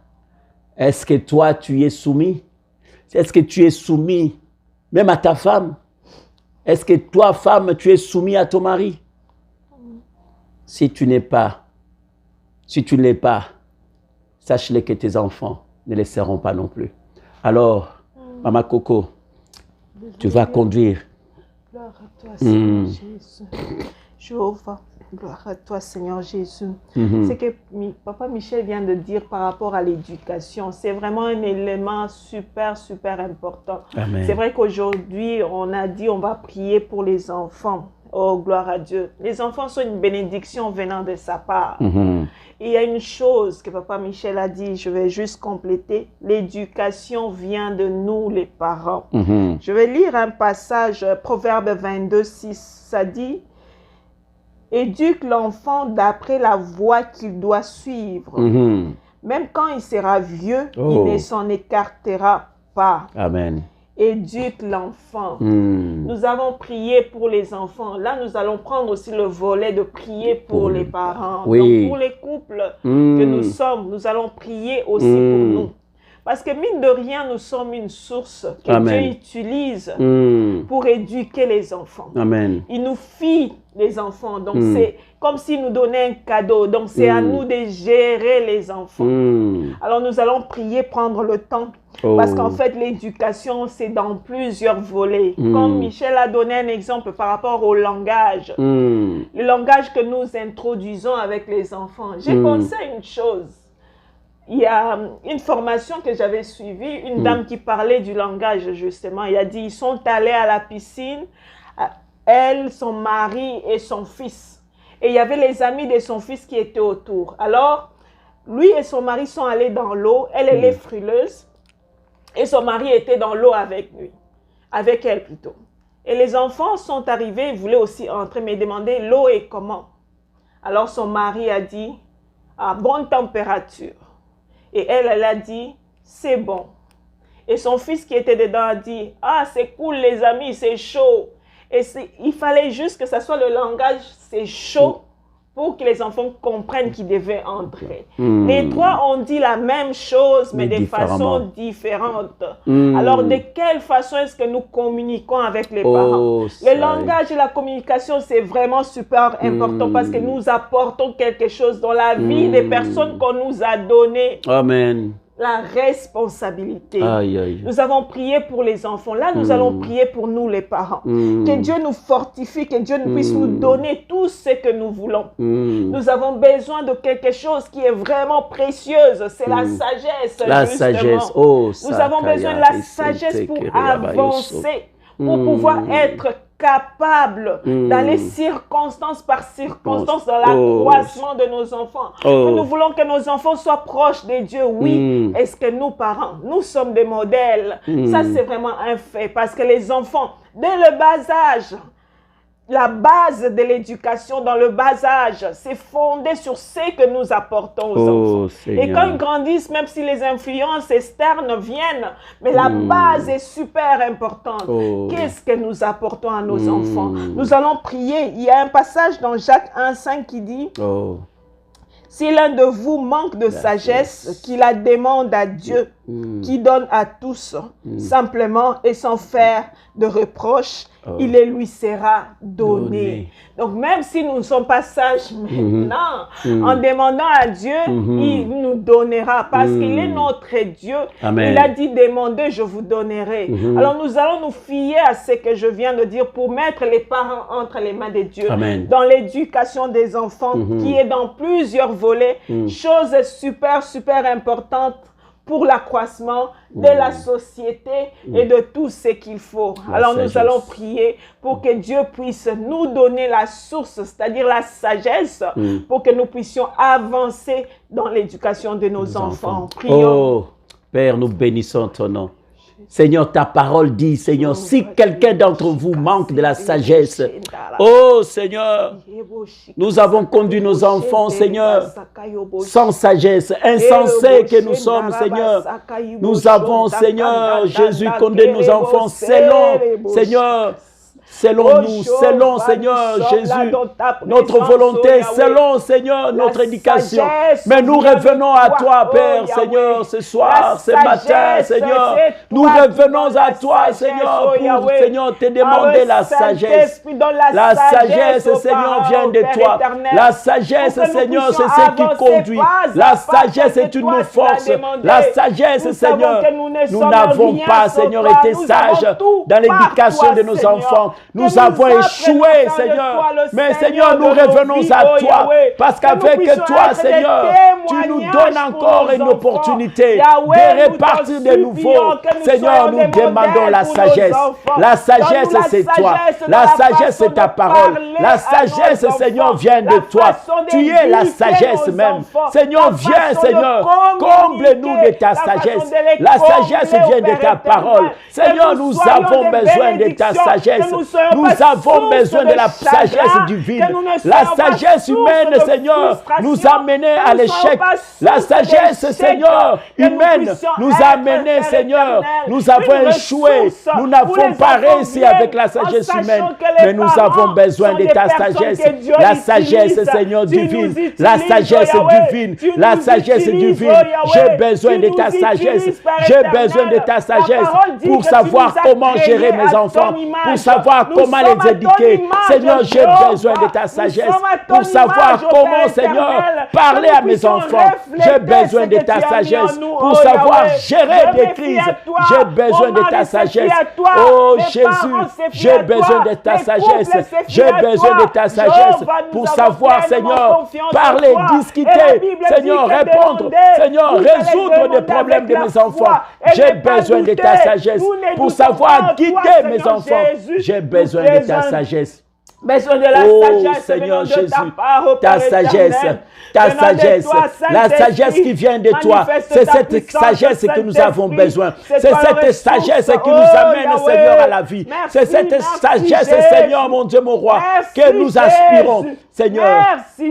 Est-ce que toi, tu es soumis? Est-ce que tu es soumis même à ta femme? Est-ce que toi, femme, tu es soumis à ton mari? Si tu ne l'es pas, sache-le que tes enfants ne le seront pas non plus. Alors, Maman Coco, tu vas conduire. Gloire à toi, Seigneur Jésus. Jéhovah, gloire à toi, Seigneur Jésus. C'est que Papa Michel vient de dire par rapport à l'éducation. C'est vraiment un élément super, super important. C'est vrai qu'aujourd'hui, on a dit on va prier pour les enfants. Oh, gloire à Dieu. Les enfants sont une bénédiction venant de sa part. Il y a une chose que Papa Michel a dit, je vais juste compléter. L'éducation vient de nous, les parents. Je vais lire un passage, Proverbe 22, 6. Ça dit, éduque l'enfant d'après la voie qu'il doit suivre. Même quand il sera vieux, il ne s'en écartera pas. Amen. Éduque l'enfant. Nous avons prié pour les enfants. Là, nous allons prendre aussi le volet de prier pour les parents. Donc, pour les couples que nous sommes, nous allons prier aussi pour nous. Parce que mine de rien, nous sommes une source que Dieu utilise pour éduquer les enfants. Amen. Il nous fie les enfants. Donc, c'est comme s'il nous donnait un cadeau. Donc, c'est à nous de gérer les enfants. Alors, nous allons prier, prendre le temps. Parce qu'en fait, l'éducation, c'est dans plusieurs volets. Comme Michel a donné un exemple par rapport au langage. Le langage que nous introduisons avec les enfants. J'ai pensé à une chose. Il y a une formation que j'avais suivie, une dame qui parlait du langage justement. Elle a dit, ils sont allés à la piscine, elle, son mari et son fils. Et il y avait les amis de son fils qui étaient autour. Alors, lui et son mari sont allés dans l'eau, elle est frileuse. Et son mari était dans l'eau avec lui, avec elle plutôt. Et les enfants sont arrivés, ils voulaient aussi entrer, mais demandaient l'eau est comment. Alors son mari a dit, à bonne température. Et elle a dit, c'est bon. Et son fils qui était dedans a dit, ah c'est cool les amis, c'est chaud. Et il fallait juste que ce soit le langage, c'est chaud, pour que les enfants comprennent qu'ils devaient entrer. Les trois ont dit la même chose, mais de façon différente. Alors, de quelle façon est-ce que nous communiquons avec les parents? Le langage et la communication, c'est vraiment super important parce que nous apportons quelque chose dans la vie des personnes qu'on nous a données. Amen. la responsabilité. Aïe, aïe. Nous avons prié pour les enfants. Là, nous allons prier pour nous, les parents. Que Dieu nous fortifie, que Dieu puisse nous donner tout ce que nous voulons. Nous avons besoin de quelque chose qui est vraiment précieuse. C'est la sagesse, La justement. sagesse. Oh, Nous avons besoin de la sagesse pour avancer, pour pouvoir être capable d'aller circonstance par circonstance dans l'accroissement de nos enfants. Que nous voulons que nos enfants soient proches de Dieu, oui. Est-ce que nous, parents, nous sommes des modèles? Ça, c'est vraiment un fait, parce que les enfants, dès le bas âge, la base de l'éducation dans le bas âge, c'est fondé sur ce que nous apportons aux enfants. Seigneur. Et quand ils grandissent, même si les influences externes viennent, mais la base est super importante. Qu'est-ce que nous apportons à nos enfants? Nous allons prier. Il y a un passage dans Jacques 1,5 qui dit si l'un de vous manque de sagesse, qu'il la demande à Dieu, qui donne à tous, simplement et sans faire de reproches, il les lui sera donné. Donc même si nous ne sommes pas sages maintenant, en demandant à Dieu, il nous donnera parce qu'il est notre Dieu. Amen. Il a dit demandez, je vous donnerai. Alors nous allons nous fier à ce que je viens de dire pour mettre les parents entre les mains de Dieu. Amen. Dans l'éducation des enfants qui est dans plusieurs volets, chose super, super importante pour l'accroissement de la société et de tout ce qu'il faut. Alors nous allons prier pour que Dieu puisse nous donner la source, c'est-à-dire la sagesse, pour que nous puissions avancer dans l'éducation de nos enfants. Prions. Oh, Père, nous bénissons ton nom. Seigneur, ta parole dit, Seigneur, si quelqu'un d'entre vous manque de la sagesse, oh Seigneur, nous avons conduit nos enfants, Seigneur, sans sagesse, insensés que nous sommes, Seigneur. Nous avons, Seigneur, Jésus, conduit nos enfants selon, Seigneur, selon nous, selon, Seigneur, Jésus, notre volonté, selon, Seigneur, notre éducation. Mais nous revenons à toi, Père, Seigneur, ce soir, ce matin, Seigneur. Nous revenons à toi, Seigneur, pour, Seigneur, te demander la sagesse. La sagesse, Seigneur, vient de toi. La sagesse, Seigneur, c'est ce qui conduit. La sagesse est une force. La sagesse, Seigneur, nous n'avons pas, Seigneur, été sages dans l'éducation de nos enfants. Nous avons échoué, Seigneur. Mais Seigneur, nous revenons à toi. Parce qu'avec toi, Seigneur, tu nous donnes encore une opportunité de repartir de nouveau. Seigneur, nous demandons la sagesse. La sagesse, c'est toi. La sagesse, c'est ta parole. La sagesse, Seigneur, vient de toi. Tu es la sagesse même. Seigneur, viens, Seigneur. Comble-nous de ta sagesse. La sagesse vient de ta parole. Seigneur, nous avons besoin de ta sagesse. Nous avons besoin de la sagesse divine. La sagesse humaine, Seigneur, nous a menés à l'échec. La sagesse, Seigneur, humaine, nous a menés, Seigneur. Nous avons échoué. Nous n'avons pas réussi avec la sagesse humaine. Mais nous avons besoin de ta sagesse. La sagesse, Seigneur, divine. La sagesse divine. La sagesse divine. J'ai besoin de ta sagesse. J'ai besoin de ta sagesse pour savoir comment gérer mes enfants. Pour savoir comment les éduquer. Seigneur, j'ai besoin de ta sagesse pour savoir comment, Seigneur, parler à mes enfants. J'ai besoin de ta sagesse pour savoir gérer des crises. J'ai besoin de ta sagesse. Oh Jésus, j'ai besoin de ta sagesse. J'ai besoin de ta sagesse pour savoir, Seigneur, parler, discuter, Seigneur, répondre, Seigneur, résoudre les problèmes de mes enfants. J'ai besoin de ta sagesse pour savoir guider mes enfants. J'ai besoin de ta sagesse. Besoin de la sagesse, Seigneur Jésus, ta sagesse, ta sagesse, la sagesse qui vient de toi, c'est cette sagesse que nous avons besoin. C'est cette sagesse qui nous amène, Seigneur, à la vie. C'est cette sagesse, Seigneur, mon Dieu, mon roi, que nous aspirons. Seigneur,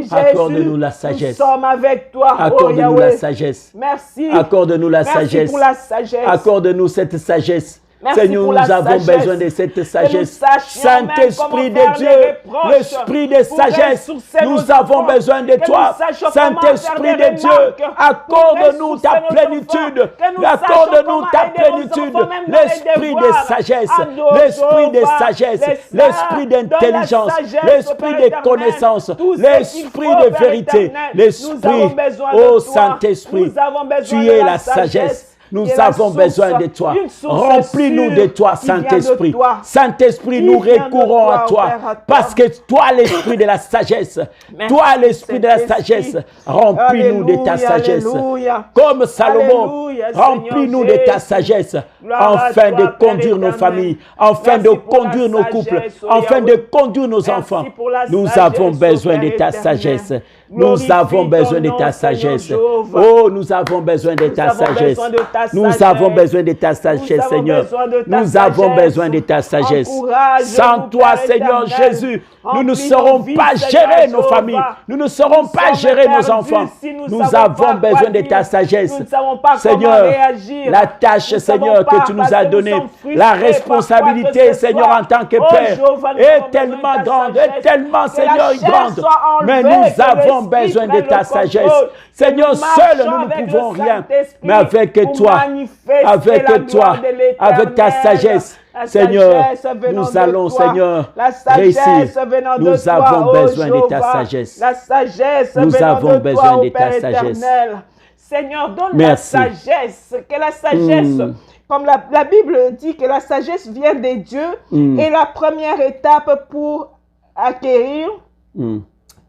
accorde-nous la sagesse. Nous sommes avec toi. Accorde-nous la sagesse. Merci. Accorde-nous la Merci sagesse. pour la sagesse. Accorde-nous cette sagesse. Merci Seigneur, pour nous la avons sagesse. besoin de cette Que nous sagesse. sachions Saint-Esprit même comment de Dieu, faire des reproches l'esprit de pour sagesse, ressourcer nous nos avons enfants. besoin de Que toi. nous sachions comment Saint-Esprit faire des de Dieu, remarques accorde-nous pour ta ressourcer nos plénitude. enfants. Que nous Accorde-nous sachions ta comment aider nos plénitude. enfants, même dans les L'esprit de devoirs. sagesse, Ado, l'esprit de Jova, sagesse, les l'esprit saints, d'intelligence, donne la sagesse au l'esprit Père de éternel. connaissance, Tout ce l'esprit qu'il faut, de Père vérité, éternel. Nous l'esprit, avons besoin de ô toi. Saint-Esprit, Nous avons besoin tu de es la la sagesse. Nous qui est la avons source, besoin de toi. une source Remplis-nous sûre de toi, qui vient de Saint-Esprit. toi. Saint-Esprit, Qui nous vient de recourons toi, à toi. Père, à toi. Parce que toi, l'esprit de la sagesse, Merci, toi, l'esprit de la Saint-Esprit. sagesse, remplis-nous de ta Alléluia, sagesse. alléluia. Comme Salomon, Alléluia, remplis-nous de Seigneur ta Jésus. sagesse, Gloire à afin toi, de Père conduire nos éternel. familles, afin Merci de pour la conduire nos couples, sagesse, oh afin Yahweh. de conduire nos Merci enfants. pour la Nous sagesse, avons oh besoin de Père ta éternel. sagesse. Glorifie Nous avons besoin ton de nom, ta Seigneur sagesse. Jéhovah. Oh, nous avons besoin de ta avons sagesse. besoin de ta Nous sagesse. avons besoin de ta sagesse, Nous avons Seigneur. besoin de ta Nous avons sagesse. besoin de ta sagesse. Encourage-nous, Sans toi, Père Seigneur éternel. Jésus, nous ne Remplis nos saurons vies, pas Seigneur gérer nos Jéhovah. familles. Nous ne saurons pas sommes gérer nos perdus enfants. si nous Nous savons pas avons quoi besoin de dire. ta sagesse. Nous ne savons pas Seigneur, comment réagir. la tâche, Nous Seigneur, savons pas que tu nous parce as que nous donnée, sommes frustrés la par quoi responsabilité, que ce Seigneur, soit. en tant que Oh, Père, Jéhovah, nous est avons besoin tellement de ta grande, sagesse. est tellement, Que la Seigneur, chair grande. soit Mais enlevée, nous que avons l'esprit besoin de prenne ta le sagesse. contrôle. Seigneur, Que nous seul nous marchons ne avec pouvons le rien. Saint-Esprit Mais avec pour toi, manifester avec la toi, gloire de l'Éternel. avec ta sagesse, La Seigneur, sagesse venant nous de allons, toi. Seigneur, La sagesse réussir. venant de Nous toi, avons oh besoin de ta Jéhovah. sagesse. La sagesse Nous venant avons de besoin toi, de oh ta Père sagesse. éternel. Seigneur, donne Merci. la sagesse. Que la sagesse, comme la Bible dit que la sagesse vient des dieux, et la première étape pour acquérir,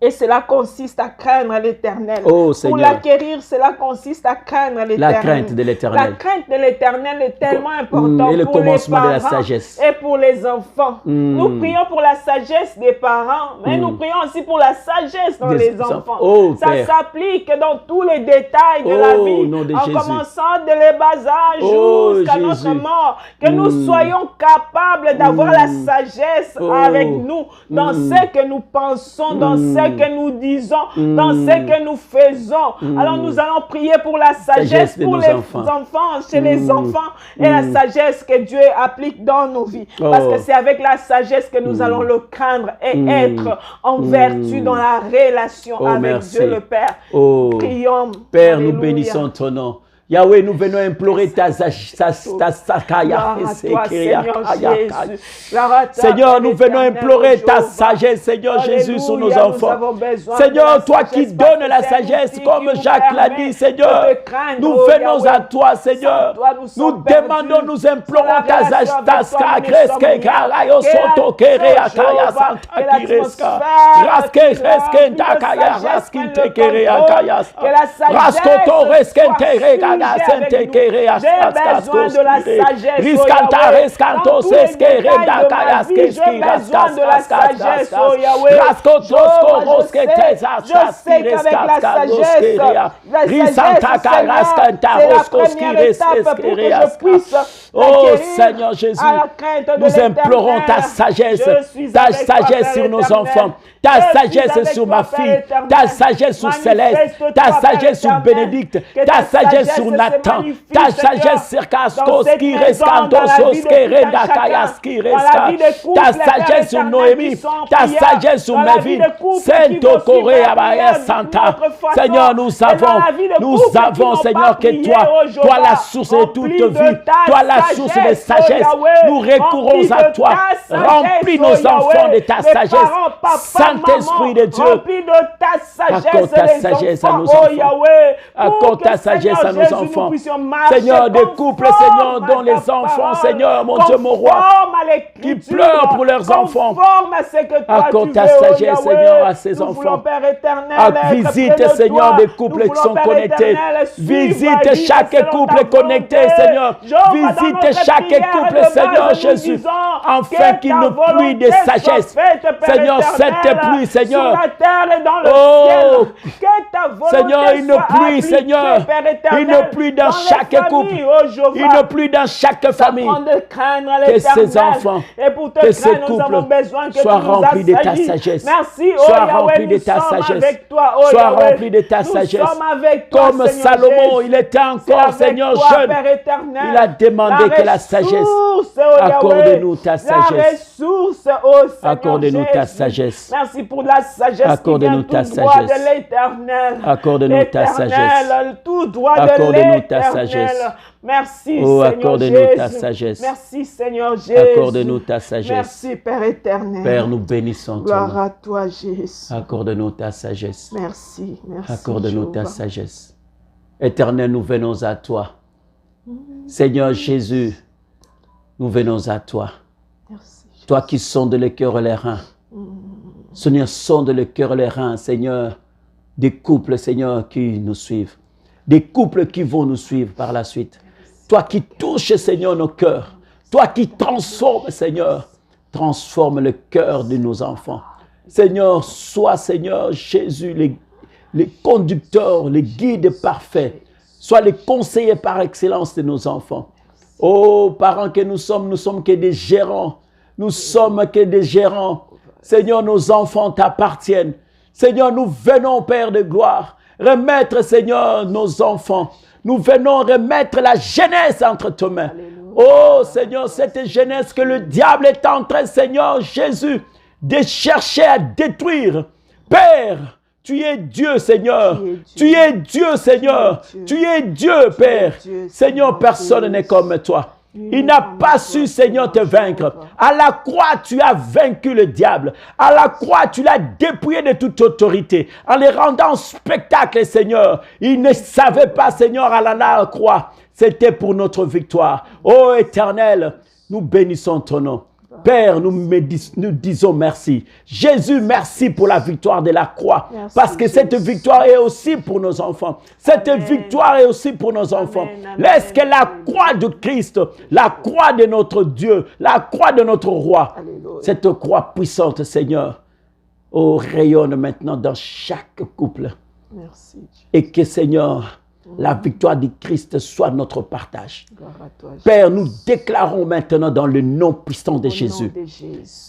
et cela consiste à craindre l'Éternel. Oh, pour Seigneur. l'acquérir, cela consiste à craindre l'Éternel. La crainte de l'Éternel. La crainte de l'Éternel est tellement importante Et le pour les commencement de la parents sagesse. et pour les enfants. Nous prions pour la sagesse des parents, mais nous prions aussi pour la sagesse dans Des les enfants. enfants. Oh, Ça Père. s'applique dans tous les détails de la Oh, vie, au nom de en Jésus. commençant de les bas âges Oh, jusqu'à Jésus. notre mort. Que nous soyons capables d'avoir la sagesse Oh. avec nous dans ce que nous pensons, dans ce que nous disons, dans ce que nous faisons. Alors nous allons prier pour la sagesse de pour nos les enfants. chez les enfants, et la sagesse que Dieu applique dans nos vies. Parce que c'est avec la sagesse que nous allons le craindre et être en vertu dans la relation Oh, avec merci. Dieu le Père. Oh, Prions. Père, nous Alléluia. bénissons ton nom. Yahweh, nous venons implorer ta sakaya. Gloire à toi, Seigneur Jésus. Gloire à toi, Seigneur, Père nous venons éternel, implorer ta Jéhovah. sagesse, Seigneur Jésus, sur nos Alléluia, nous enfants. avons besoin Seigneur, de la toi qui sagesse, parce donnes que la c'est un sagesse, outil comme qui nous Jacques l'a permet dit, Seigneur, de te craindre, nous oh venons Yahweh. à toi, Seigneur. Sans toi, nous Nous sommes demandons, perdus. nous Sans implorons la ta relation avec toi, nous ne sommes rien. Que la besoin de la sagesse, oh Yahweh. Dans tous les détails de ma vie, j'ai besoin de la sagesse, oh Yahweh. Je sais qu'avec la sagesse, c'est la première étape pour que je puisse oh Seigneur Jésus, nous implorons ta sagesse sur nos enfants, ta sagesse sur ma fille, ta sagesse sur Céleste, ta sagesse sur Bénédicte, ta sagesse sur Nathan, ta sagesse sur Kaskoski, Reskantososki, Rendakayaski, Reska, ta sagesse sur Noémie, ta sagesse sur Mevin, Saint Corée, Abaya, Santa. Seigneur, nous avons, Seigneur, que toi la source de toute vie, toi la source de sagesse, nous recourons à toi. Remplis nos enfants de ta sagesse. Saint-Esprit de Dieu, accorde ta sagesse à nos enfants. Accorde ta sagesse à nos enfants. Seigneur, des couples, Seigneur, dont les enfants, Seigneur, mon Dieu, mon roi, qui pleurent pour leurs enfants. Accorde ta sagesse, Seigneur, à ces enfants. Visite, Seigneur, des couples qui sont connectés. Visite chaque couple connecté, Seigneur. Visite chaque couple, Seigneur Jésus, afin qu'il nous pluie de sagesse. Seigneur, cette pluie, Seigneur. Oh, Seigneur, une pluie, Seigneur. Une ne plus dans chaque couple. Il ne plus dans chaque famille. Que ces enfants, que ces couples soient remplis de ta sagesse. Soient remplis de ta sagesse. Soient remplis de ta sagesse. Comme Salomon, il était encore, Seigneur, jeune. Il a demandé que la sagesse. Accorde-nous ta sagesse. Accorde-nous ta sagesse. Merci pour la sagesse. Accorde-nous ta sagesse. De l'éternel. Accorde-nous ta sagesse. Tout droit de Accorde-nous ta l'éternel. sagesse. Merci, Oh, Seigneur accorde-nous Jésus. ta sagesse. Merci, Seigneur Jésus. Accorde-nous ta sagesse. Merci, Père éternel. Père, nous bénissons ton Gloire nom. à toi, Jésus. Accorde-nous ta sagesse. Merci, merci. Accorde-nous ta Jéhovah. sagesse. Éternel, nous venons à toi. Seigneur Jésus, nous venons à toi. Merci, Jésus. Toi qui sondes le cœur et les reins. Seigneur, sonde le cœur et les reins, Seigneur, des couples, Seigneur, qui nous suivent. Des couples qui vont nous suivre par la suite. Toi qui touches, Seigneur, nos cœurs. Toi qui transformes, Seigneur. Transforme le cœur de nos enfants. Seigneur, sois, Seigneur, Jésus, les conducteurs, les guides parfaits. Sois les conseillers par excellence de nos enfants. Oh, parents que nous sommes que des gérants. Nous sommes que des gérants. Seigneur, nos enfants t'appartiennent. Seigneur, nous venons, Père de gloire, remettre, Seigneur, nos enfants. Nous venons remettre la jeunesse entre tes mains. Oh, Seigneur, cette jeunesse que le diable est en train, Seigneur Jésus, de chercher à détruire. Père, tu es Dieu, Seigneur. Tu es Dieu, Seigneur. Tu es Dieu, Père. Seigneur, personne n'est comme toi. Il n'a pas su, Seigneur, te vaincre. À la croix, tu as vaincu le diable. À la croix, tu l'as dépouillé de toute autorité. En les rendant spectacle, Seigneur. Il ne savait pas, Seigneur, à la croix. C'était pour notre victoire. Ô Éternel, nous bénissons ton nom. Père, nous disons merci. Jésus, merci pour la victoire de la croix. Merci, parce que cette victoire est aussi pour nos enfants. Cette victoire est aussi pour nos enfants. Laisse que la croix de Christ, la croix de notre Dieu, la croix de notre roi, cette croix puissante, Seigneur, rayonne maintenant dans chaque couple. Merci. Et que, Seigneur, la victoire de Christ soit notre partage. Père, nous déclarons maintenant dans le nom puissant de Jésus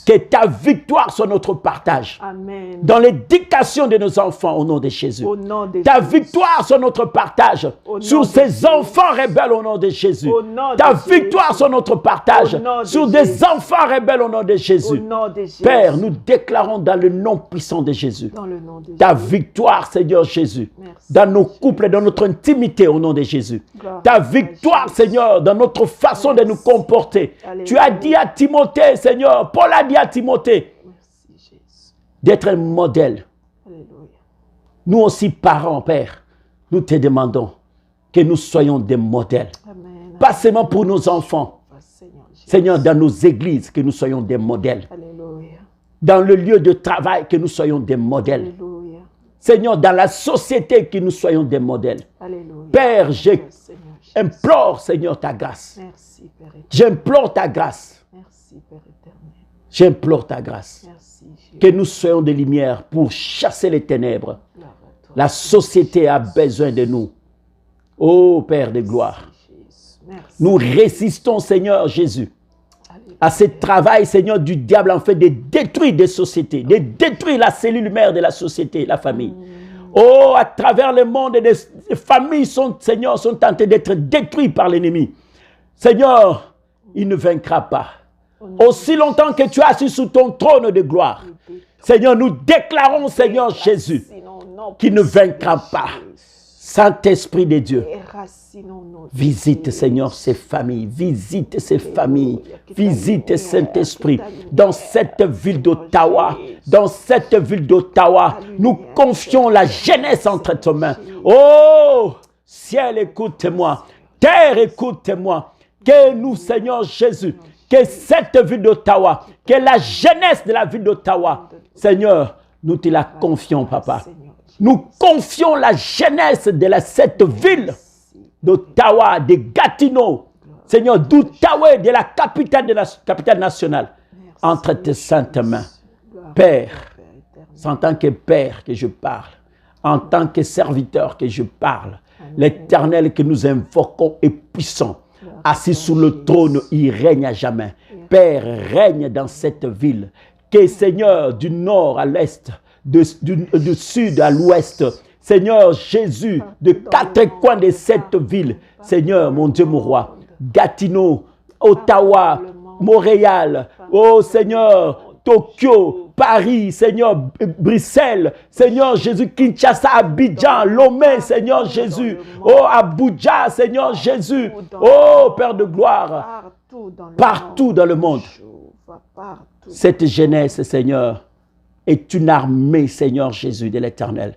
que ta victoire soit notre partage. Amen. Dans l'éducation de nos enfants au nom de Jésus. Ta victoire soit notre partage sur ces enfants rebelles au nom de Jésus. Ta victoire soit notre partage sur des enfants rebelles au nom de Jésus. Père, nous déclarons dans le nom puissant de Jésus ta victoire, Seigneur Jésus, dans nos couples, dans notre intimité au nom de Jésus. Ta victoire, Seigneur, dans notre façon de nous comporter. Tu as dit à Timothée, Seigneur, Paul a dit à Timothée d'être un modèle. Nous aussi, parents, Père, nous te demandons que nous soyons des modèles. Pas seulement pour nos enfants. Seigneur, dans nos églises, que nous soyons des modèles. Dans le lieu de travail, que nous soyons des modèles. Seigneur, dans la société, que nous soyons des modèles. Alléluia. Père, j'implore, Seigneur, ta grâce. Merci, Père éternel. J'implore ta grâce. Merci, Père éternel. J'implore ta grâce. Merci, que nous soyons des lumières pour chasser les ténèbres. La société a besoin de nous. Ô Père de gloire, nous résistons, Seigneur Jésus, à ce travail, Seigneur, du diable, en fait, de détruire des sociétés, de détruire la cellule mère de la société, la famille. Oh, à travers le monde, des familles sont, Seigneur, sont tentées d'être détruites par l'ennemi. Seigneur, il ne vaincra pas. Aussi longtemps que tu es assis sous ton trône de gloire, Seigneur, nous déclarons, Seigneur Jésus, qu'il ne vaincra pas. Saint-Esprit de Dieu, visite, Seigneur, ces familles, visite ces familles, visite Saint-Esprit dans cette ville d'Ottawa, nous confions la jeunesse entre tes mains. Oh, ciel, écoute-moi, terre, écoute-moi, que nous, Seigneur Jésus, que cette ville d'Ottawa, que la jeunesse de la ville d'Ottawa, Seigneur, nous te la confions, Papa. Nous confions la jeunesse de cette ville d'Ottawa, de Gatineau, Seigneur, d'Outaouais, de la capitale nationale, entre tes saintes mains. Père, c'est en tant que Père que je parle, en tant que serviteur que je parle. L'Éternel que nous invoquons est puissant. Assis sur le trône, il règne à jamais. Père, règne dans cette ville. Que Seigneur, du nord à l'est, du sud à l'ouest, Seigneur Jésus, de quatre coins de cette ville, Seigneur, mon Dieu, mon roi, Gatineau, Ottawa, Montréal, oh Seigneur, Tokyo, Paris, Seigneur, Bruxelles, Seigneur Jésus, Kinshasa, Abidjan, Lomé, Seigneur Jésus, oh Abuja, Seigneur Jésus, oh Père de gloire, partout dans le monde. Cette jeunesse, Seigneur, est une armée, Seigneur Jésus, de l'Éternel.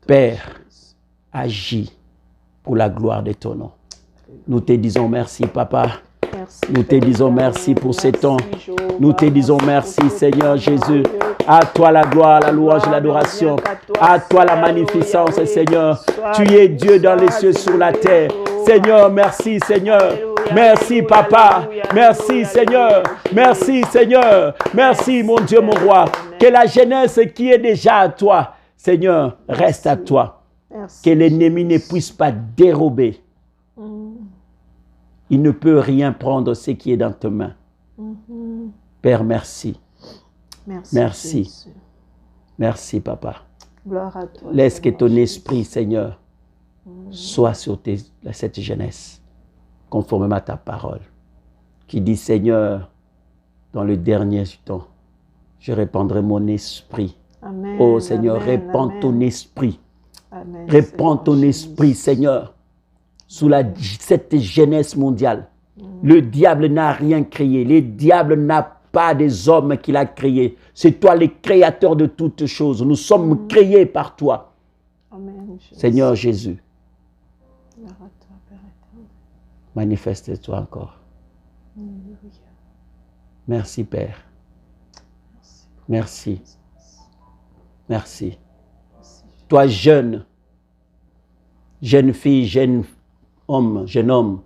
Père, agis pour la gloire de ton nom. Nous te disons merci, Papa. Nous te disons merci pour ces temps. Nous te disons merci, Seigneur Jésus. À toi la gloire, la louange et l'adoration. À toi la magnificence, Seigneur. Tu es Dieu dans les cieux, sur la terre. Seigneur, merci, Seigneur. Merci, Papa. Merci, Seigneur. Merci, Seigneur. Merci, mon Dieu, mon roi. Que la jeunesse qui est déjà à toi, Seigneur, reste à toi. Que l'ennemi ne puisse pas dérober. Il ne peut rien prendre ce qui est dans tes mains. Père, merci. Merci. Merci, Papa. Gloire à toi. Laisse que ton esprit, Seigneur, soit sur cette jeunesse, conformément à ta parole, qui dit, Seigneur, dans le dernier temps, je répandrai mon esprit. Amen, oh Seigneur, amen, répands amen. ton esprit. Amen, Répands ton Seigneur esprit, Seigneur, sous cette jeunesse mondiale. Le diable n'a rien créé. Le diable n'a pas des hommes qu'il a créés. C'est toi le créateur de toutes choses. Nous sommes créés par toi. Amen, Seigneur Jésus, Gloire à toi, Père éternel. manifeste-toi encore. Alléluia. Merci, Père. Merci. Merci. Toi, jeune fille, jeune homme,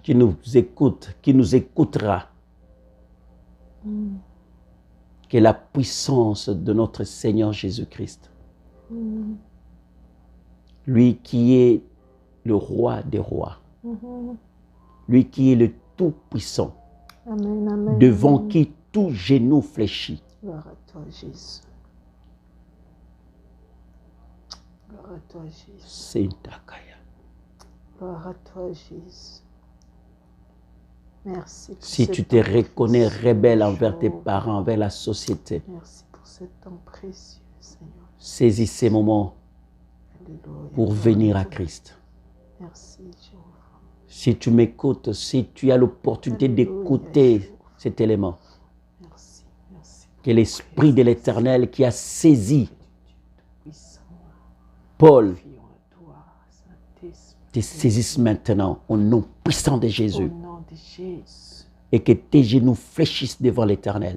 qui nous écoute, qui nous écoutera, que la puissance de notre Seigneur Jésus-Christ, lui qui est le roi des rois, lui qui est le Tout-Puissant, Amen, amen. devant qui tout genou fléchit. Gloire à toi, Jésus. Gloire à toi, Jésus. C'est Takaya. Gloire à toi, Jésus. Merci. Pour Si ce tu te temps reconnais précieux, rebelle envers tes jour. parents, envers la société, Merci pour ce temps précieux, Seigneur. saisis ces moments Alléluia. pour venir à Christ. Merci, Jéhovah. Si tu m'écoutes, si tu as l'opportunité Alléluia, d'écouter Jéhovah. cet élément, Merci, merci. que l'Esprit de l'Éternel qui a saisi Puissant, Paul fions à toi, Saint-Esprit. te saisisse maintenant au nom puissant de Au Jésus nom de Jésus. et que tes genoux fléchissent devant l'Éternel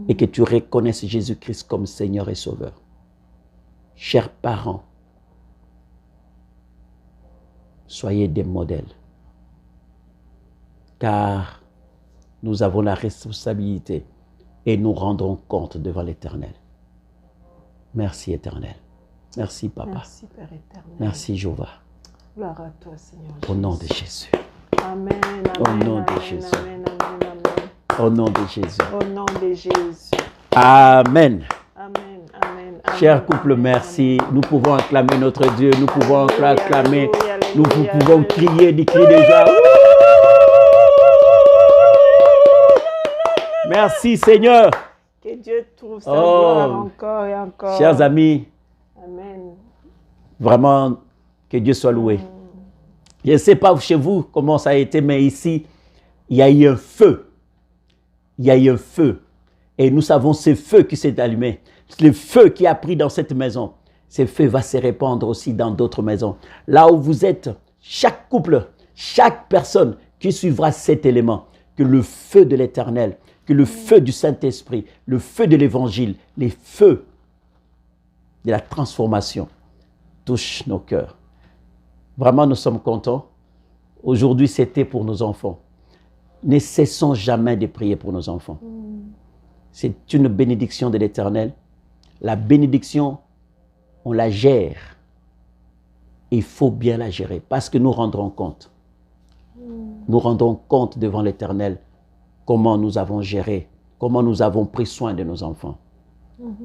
et que tu reconnaisses Jésus-Christ comme Seigneur et Sauveur. Chers parents, soyez des modèles, car nous avons la responsabilité et nous rendrons compte devant l'Éternel. Merci Éternel. Merci Papa. Merci, Père éternel. Merci Jéhovah. Gloire à toi, Seigneur. Au nom de Jésus. Amen, amen, Au nom de amen, Jésus. amen, amen, amen. Au nom de Jésus. Au nom de Jésus. Amen. Amen, amen, amen. Chers couples, merci. Nous pouvons acclamer notre Dieu. Nous pouvons acclamer. Nous pouvons crier des cris de joie. Merci Seigneur. Que Dieu trouve sa gloire encore et encore. Chers amis, Amen. vraiment que Dieu soit loué. Je ne sais pas chez vous comment ça a été, mais ici, il y a eu un feu. Il y a eu un feu. Et nous savons ce feu qui s'est allumé. Le feu qui a pris dans cette maison. Ce feu va se répandre aussi dans d'autres maisons. Là où vous êtes, chaque couple, chaque personne qui suivra cet élément, que le feu de l'Éternel, que le feu du Saint-Esprit, le feu de l'Évangile, les feux de la transformation touchent nos cœurs. Vraiment, nous sommes contents. Aujourd'hui, c'était pour nos enfants. Ne cessons jamais de prier pour nos enfants. C'est une bénédiction de l'Éternel. La bénédiction, on la gère il faut bien la gérer parce que nous rendrons compte. Nous rendrons compte devant l'Éternel comment nous avons géré, comment nous avons pris soin de nos enfants.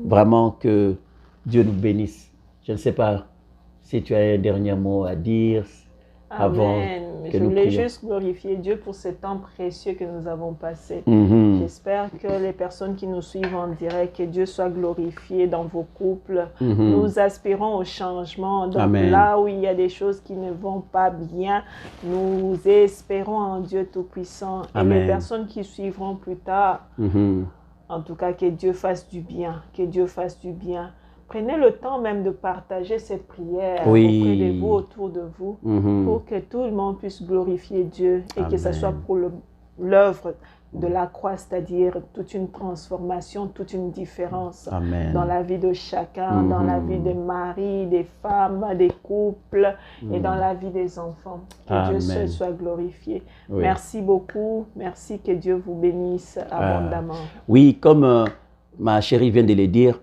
Vraiment que Dieu nous bénisse. Je ne sais pas si tu as un dernier mot à dire avant que Je nous voulais prions. juste glorifier Dieu pour ce temps précieux que nous avons passé. Mhm. J'espère que les personnes qui nous suivent en direct, que Dieu soit glorifié dans vos couples. Mhm. Nous aspirons au changement. Donc Amen. là où il y a des choses qui ne vont pas bien, nous espérons en Dieu Tout-Puissant. Et Amen. les personnes qui suivront plus tard, Mhm. en tout cas, que Dieu fasse du bien, que Dieu fasse du bien. Prenez le temps même de partager ces prières Oui. auprès de vous, autour de vous, Mhm. pour que tout le monde puisse glorifier Dieu et que ce Amen. soit pour l'œuvre de la croix, c'est-à-dire toute une transformation, toute une différence Amen. dans la vie de chacun, dans la vie des maris, des femmes, des couples et dans la vie des enfants. Que Dieu Amen. seul soit glorifié. Oui. Merci beaucoup. Merci, que Dieu vous bénisse abondamment. Oui, comme ma chérie vient de le dire,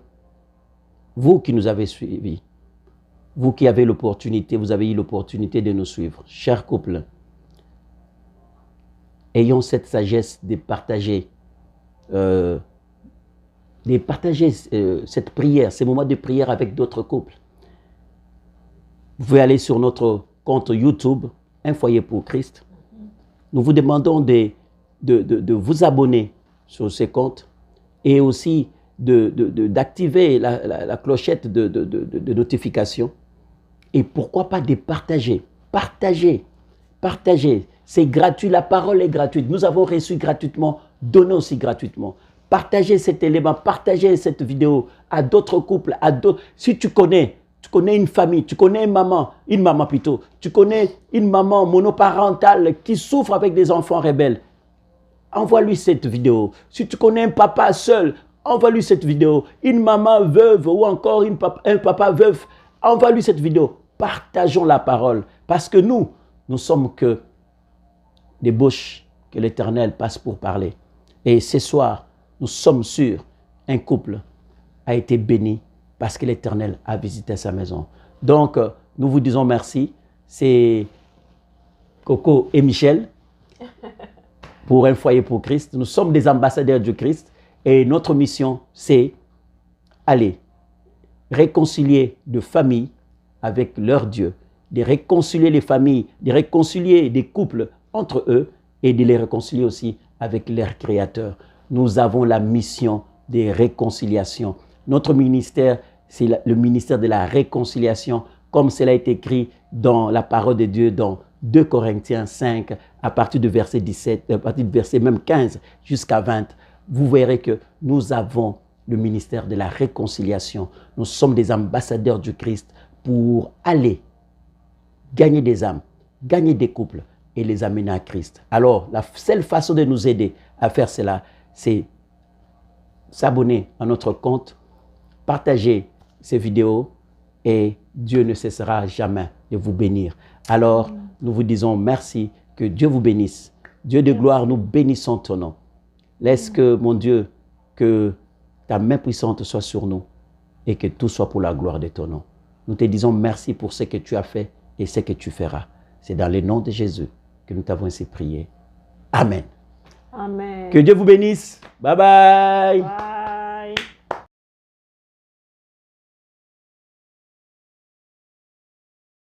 vous qui nous avez suivis, vous qui avez l'opportunité, vous avez eu l'opportunité de nous suivre, chers couples, ayons cette sagesse de partager, cette prière, ces moments de prière avec d'autres couples. Vous pouvez aller sur notre compte YouTube, Un foyer pour Christ. Nous vous demandons de vous abonner sur ces comptes et aussi d'activer la clochette de notification. Et pourquoi pas de partager. Partagez. C'est gratuit, la parole est gratuite. Nous avons reçu gratuitement, donnons aussi gratuitement. Partagez cet élément, partagez cette vidéo à d'autres couples, à d'autres. Si tu connais une famille, tu connais une maman plutôt, tu connais une maman monoparentale qui souffre avec des enfants rebelles, envoie-lui cette vidéo. Si tu connais un papa seul, envoie-lui cette vidéo. Une maman veuve ou encore un papa veuf, envoie-lui cette vidéo. Partageons la parole parce que nous sommes que des bouches que l'Éternel passe pour parler. Et ce soir, nous sommes sûrs, un couple a été béni parce que l'Éternel a visité sa maison. Donc, nous vous disons merci. C'est Coco et Michel pour Un foyer pour Christ. Nous sommes des ambassadeurs du Christ et notre mission, c'est aller réconcilier de familles avec leur Dieu, de réconcilier les familles, de réconcilier des couples entre eux et de les réconcilier aussi avec leur Créateur. Nous avons la mission de réconciliation. Notre ministère, c'est le ministère de la réconciliation, comme cela est écrit dans la parole de Dieu dans 2 Corinthiens 5, à partir du verset 17, à partir du verset même 15 jusqu'à 20. Vous verrez que nous avons le ministère de la réconciliation. Nous sommes des ambassadeurs du Christ pour aller gagner des âmes, gagner des couples et les amener à Christ. Alors, la seule façon de nous aider à faire cela, c'est s'abonner à notre compte, partager ces vidéos et Dieu ne cessera jamais de vous bénir. Alors, nous vous disons merci, que Dieu vous bénisse. Dieu de gloire, nous bénissons ton nom. Laisse que, mon Dieu, que ta main puissante soit sur nous et que tout soit pour la gloire de ton nom. Nous te disons merci pour ce que tu as fait et ce que tu feras. C'est dans le nom de Jésus que nous t'avons ainsi prié. Amen. Amen. Que Dieu vous bénisse. Bye bye. Bye.